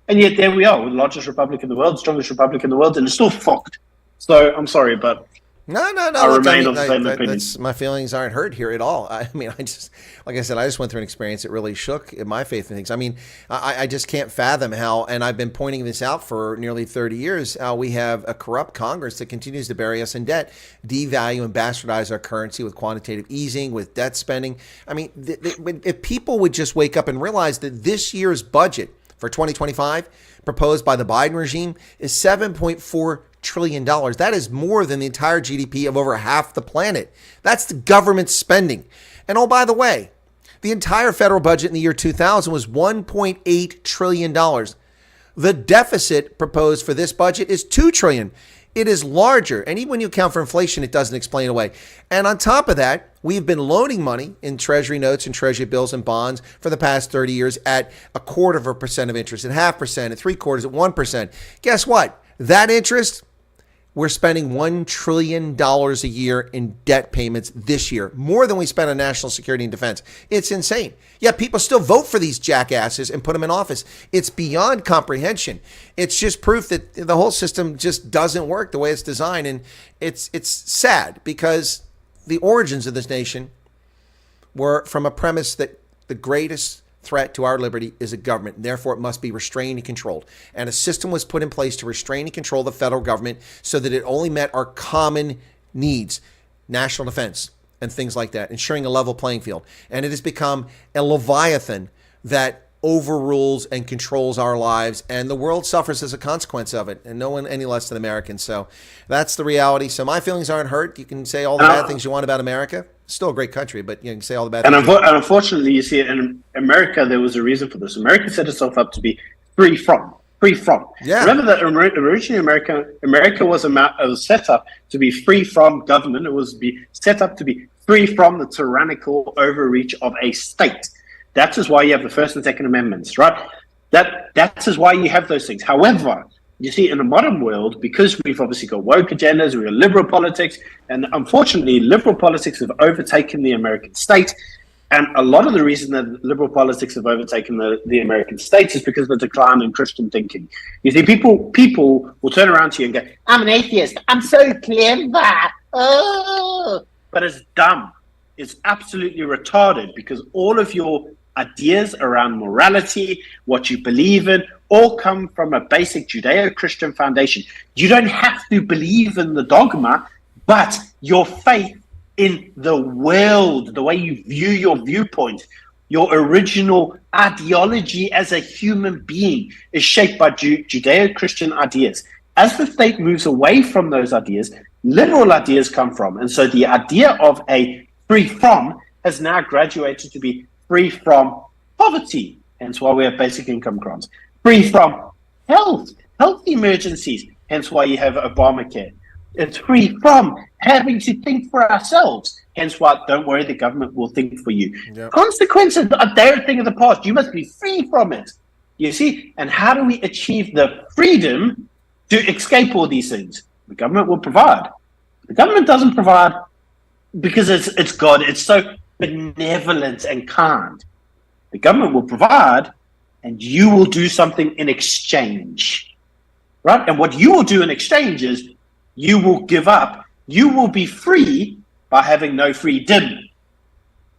And yet there we are, we're the largest republic in the world, strongest republic in the world, and it's still fucked. So I'm sorry, but No. I remain of the same opinion. My feelings aren't hurt here at all. I mean, like I said, I just went through an experience that really shook my faith in things. I mean, I just can't fathom how, and I've been pointing this out for nearly 30 years, how we have a corrupt Congress that continues to bury us in debt, devalue and bastardize our currency with quantitative easing, with debt spending. I mean, if people would just wake up and realize that this year's budget for 2025 proposed by the Biden regime is $7.4 trillion. That is more than the entire GDP of over half the planet. That's the government spending. And oh, by the way, the entire federal budget in the year 2000 was $1.8 trillion. The deficit proposed for this budget is $2 trillion. It is larger. And even when you account for inflation, it doesn't explain away. And on top of that, we've been loaning money in treasury notes and treasury bills and bonds for the past 30 years at 0.25% of interest, at 0.5%, at 0.75%, at 1%. Guess what? That interest, we're spending $1 trillion a year in debt payments this year, more than we spend on national security and defense. It's insane. Yet people still vote for these jackasses and put them in office. It's beyond comprehension. It's just proof that the whole system just doesn't work the way it's designed. And it's sad because the origins of this nation were from a premise that the greatest threat to our liberty is a government, and therefore it must be restrained and controlled. And a system was put in place to restrain and control the federal government so that it only met our common needs, national defense and things like that, ensuring a level playing field. And it has become a leviathan that overrules and controls our lives, and the world suffers as a consequence of it, and no one any less than Americans. So that's the reality. So my feelings aren't hurt. You can say all the bad things you want about America. It's still a great country, but you can say all the bad things. And unfortunately, you see, in America, there was a reason for this. America set itself up to be free from. Yeah. Remember that originally America was set up to be free from government. It was set up to be free from the tyrannical overreach of a state. That is why you have the First and Second Amendments, right? That is why you have those things. However, you see, in the modern world, because we've obviously got woke agendas, we've got liberal politics, and unfortunately, liberal politics have overtaken the American state. And a lot of the reason that liberal politics have overtaken the American states is because of the decline in Christian thinking. You see, people will turn around to you and go, "I'm an atheist. I'm so clever." Oh, but it's dumb. It's absolutely retarded because all of your ideas around morality, what you believe in, all come from a basic Judeo-Christian foundation. You don't have to believe in the dogma, but your faith in the world, the way you view your viewpoint, your original ideology as a human being is shaped by Judeo-Christian ideas. As the state moves away from those ideas, liberal ideas come from. And so the idea of a free from has now graduated to be free from poverty, hence why we have basic income grants. Free from health emergencies, hence why you have Obamacare. It's free from having to think for ourselves, hence why don't worry, the government will think for you. Yep. Consequences are they're a thing of the past. You must be free from it. You see? And how do we achieve the freedom to escape all these things? The government will provide. The government doesn't provide because it's God. It's so benevolent and kind. The government will provide, and you will do something in exchange, right? And what you will do in exchange is you will give up. You will be free by having no freedom,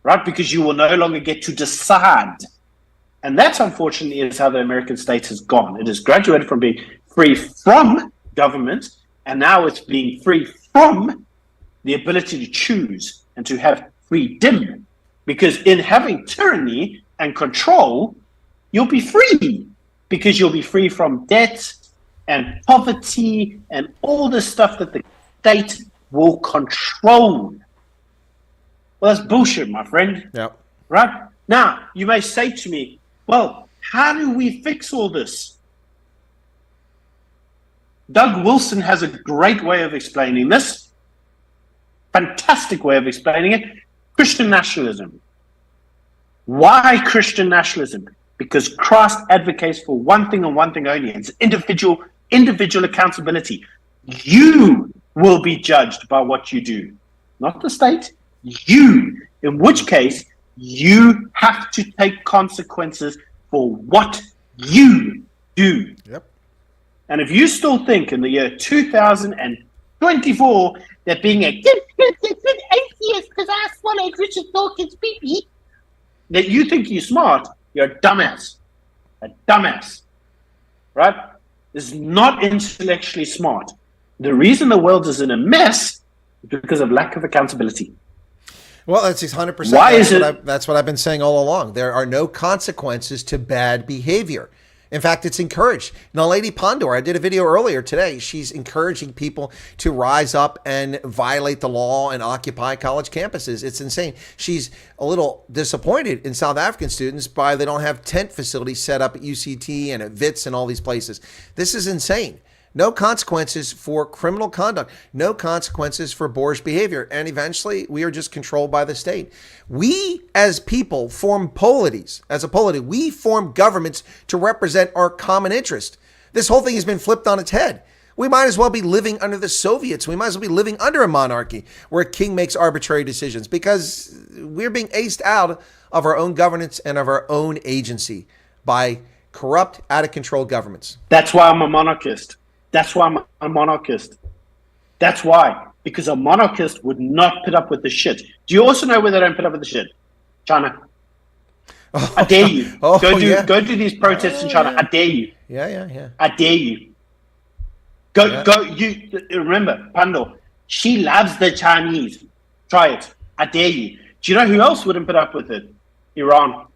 right? Because you will no longer get to decide. And that's unfortunately is how the American state has gone. It has graduated from being free from government, and now it's being free from the ability to choose and to have freedom. Because in having tyranny and control, you'll be free. Because you'll be free from debt and poverty and all the stuff that the state will control. Well, that's bullshit, my friend. Yep. Right? Now, you may say to me, well, how do we fix all this? Doug Wilson has a great way of explaining this. Fantastic way of explaining it. Christian nationalism. Why Christian nationalism? Because Christ advocates for one thing and one thing only. It's individual accountability. You will be judged by what you do, not the state. You, in which case, you have to take consequences for what you do. Yep. And if you still think in the year 2024 that being a good atheist because I swallowed Richard Dawkins' pee-pee, that you think you're smart, you're a dumbass. A dumbass. Right? This is not intellectually smart. The reason the world is in a mess is because of lack of accountability. Well, that's 100%. Why is it? That's what I've been saying all along. There are no consequences to bad behavior. In fact, it's encouraged. Now, Lady Pondor, I did a video earlier today. She's encouraging people to rise up and violate the law and occupy college campuses. It's insane. She's a little disappointed in South African students by they don't have tent facilities set up at UCT and at WITS and all these places. This is insane. No consequences for criminal conduct. No consequences for boorish behavior. And eventually, we are just controlled by the state. We, as people, form polities. As a polity, we form governments to represent our common interest. This whole thing has been flipped on its head. We might as well be living under the Soviets. We might as well be living under a monarchy where a king makes arbitrary decisions because we're being aced out of our own governance and of our own agency by corrupt, out-of-control governments. That's why I'm a monarchist. That's why I'm a monarchist. That's why. Because a monarchist would not put up with the shit. Do you also know where they don't put up with the shit? China. Oh, I dare you. oh, go do these protests in China. Yeah. I dare you. Yeah. I dare you. Go. You remember, Pando, she loves the Chinese. Try it. I dare you. Do you know who else wouldn't put up with it? Iran.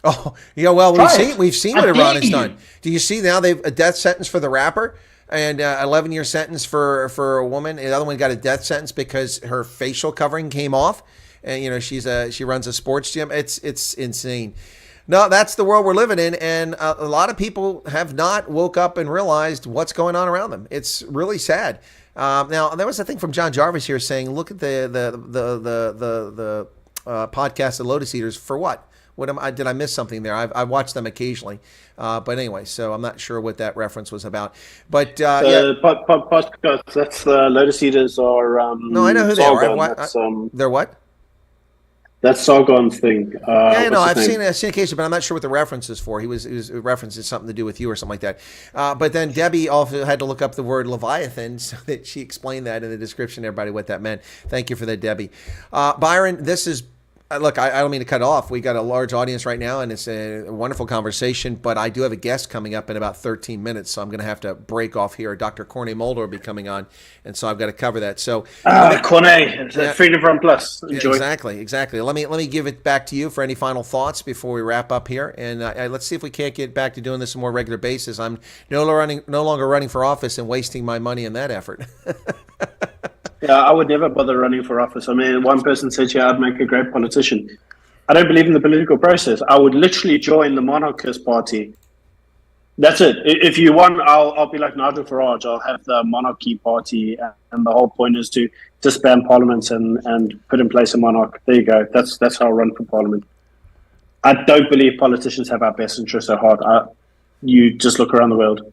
Oh, yeah, well, we've seen what Iran has done. Do you see now they've a death sentence for the rapper? And 11-year sentence for a woman. The other one got a death sentence because her facial covering came off. And she runs a sports gym. It's insane. No, that's the world we're living in, and a lot of people have not woke up and realized what's going on around them. It's really sad. Now there was a thing from John Jarvis here saying, look at the podcast of Lotus Eaters for what? Did I miss something there? I watched them occasionally, but anyway, so I'm not sure what that reference was about. But podcast. That's Lotus Eaters are. No, I know who Sargon. they are. They're what? That's Sargon's thing. I've seen occasion, but I'm not sure what the reference is for. He was referencing something to do with you or something like that. But then Debbie also had to look up the word Leviathan so that she explained that in the description, everybody, what that meant. Thank you for that, Debbie. Byron, this is. Look, I don't mean to cut it off. We got a large audience right now, and it's a wonderful conversation. But I do have a guest coming up in about 13 minutes, so I'm going to have to break off here. Dr. Corne Mulder will be coming on, and so I've got to cover that. So, Corne, Freedom From Plus. Enjoy. Exactly. Let me give it back to you for any final thoughts before we wrap up here, and let's see if we can't get back to doing this on a more regular basis. I'm no longer running for office and wasting my money in that effort. Yeah, I would never bother running for office. I mean, one person said, I'd make a great politician. I don't believe in the political process. I would literally join the monarchist party. That's it. If you want, I'll be like Nigel Farage. I'll have the monarchy party, and the whole point is to disband parliaments and put in place a monarch. There you go. That's how I run for parliament. I don't believe politicians have our best interests at heart. You just look around the world.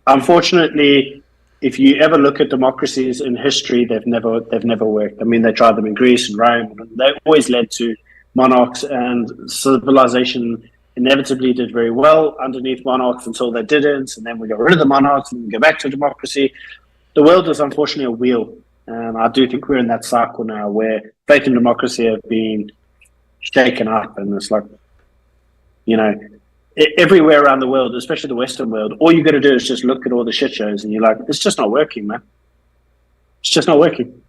Unfortunately, if you ever look at democracies in history, they've never worked. I mean, they tried them in Greece and Rome. They always led to monarchs, and civilization inevitably did very well underneath monarchs until they didn't, and then we got rid of the monarchs and we go back to democracy. The world is unfortunately a wheel, and I do think we're in that cycle now where faith and democracy have been shaken up, and it's like, everywhere around the world, especially the Western world, all you got to do is just look at all the shit shows and you're like, it's just not working, man. It's just not working.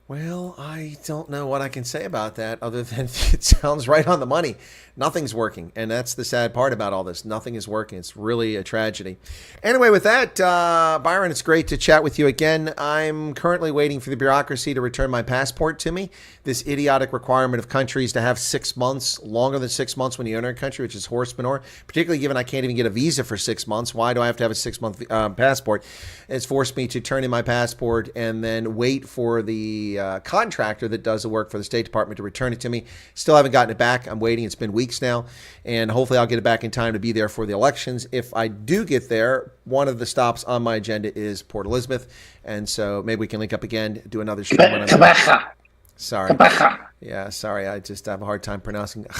Well, I don't know what I can say about that other than it sounds right on the money. Nothing's working, and that's the sad part about all this. Nothing is working. It's really a tragedy. Anyway, with that, Byron, it's great to chat with you again. I'm currently waiting for the bureaucracy to return my passport to me. This idiotic requirement of countries to have 6 months, longer than 6 months when you enter a country, which is horse manure, particularly given I can't even get a visa for 6 months. Why do I have to have a 6-month passport? It's forced me to turn in my passport and then wait for the contractor that does the work for the State Department to return it to me. Still haven't gotten it back. I'm waiting. It's been weeks now, and hopefully I'll get it back in time to be there for the elections. If I do get there, one of the stops on my agenda is Port Elizabeth, and so maybe we can link up again, do another stream when I'm there. Sorry. Yeah, sorry. I just have a hard time pronouncing or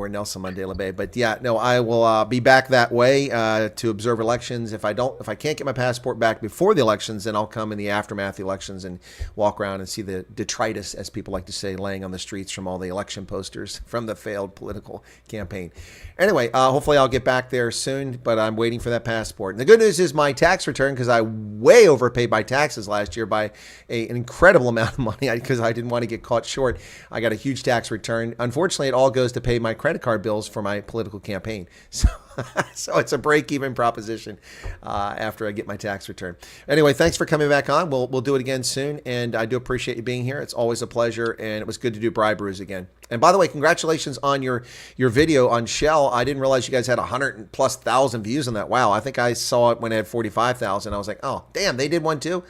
Nelson Mandela Bay. But yeah, no, I will be back that way to observe elections. If I can't get my passport back before the elections, then I'll come in the aftermath of the elections and walk around and see the detritus, as people like to say, laying on the streets from all the election posters from the failed political campaign. Anyway, hopefully I'll get back there soon, but I'm waiting for that passport. And the good news is my tax return, because I way overpaid my taxes last year by an incredible amount of money because I didn't want to get caught short. I got a huge tax return. Unfortunately, it all goes to pay my credit card bills for my political campaign. So it's a break-even proposition after I get my tax return. Anyway, thanks for coming back on. We'll do it again soon, and I do appreciate you being here. It's always a pleasure, and it was good to do Braai Brus again. And by the way, congratulations on your video on Shell. I didn't realize you guys had 100,000+ views on that. Wow, I think I saw it when it had 45,000. I was like, oh, damn, they did one too?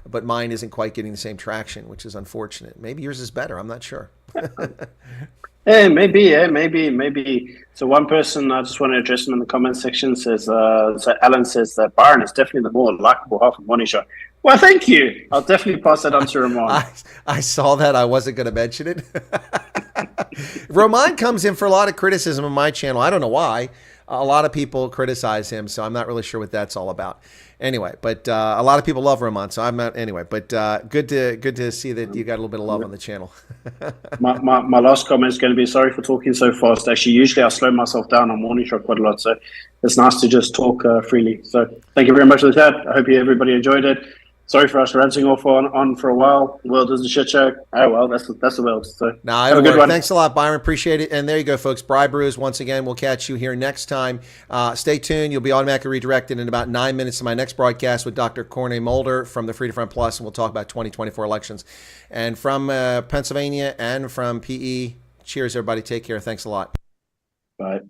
But mine isn't quite getting the same traction, which is unfortunate. Maybe yours is better. I'm not sure. Maybe. So one person, I just want to address him in the comment section, says, so Alan says that Byron is definitely the more likable half of Money Show. Well, thank you. I'll definitely pass that on to Ramon. I saw that. I wasn't going to mention it. Ramon comes in for a lot of criticism on my channel. I don't know why. A lot of people criticize him, so I'm not really sure what that's all about. Anyway, but a lot of people love Ramon, so I'm not. Anyway, but good to see that you got a little bit of love on the channel. my last comment is going to be sorry for talking so fast. Actually, usually I slow myself down on Morning Show quite a lot, so it's nice to just talk freely. So thank you very much for that. I hope everybody enjoyed it. Sorry for us ranting off on for a while. The world is a shit show. Oh, well, that's the world. So have a good one. Thanks a lot, Byron. Appreciate it. And there you go, folks. Braai Brus, once again, we'll catch you here next time. Stay tuned. You'll be automatically redirected in about 9 minutes to my next broadcast with Dr. Corney Mulder from the Freedom Front Plus, and we'll talk about 2024 elections. And from Pennsylvania and from PE, cheers, everybody. Take care. Thanks a lot. Bye.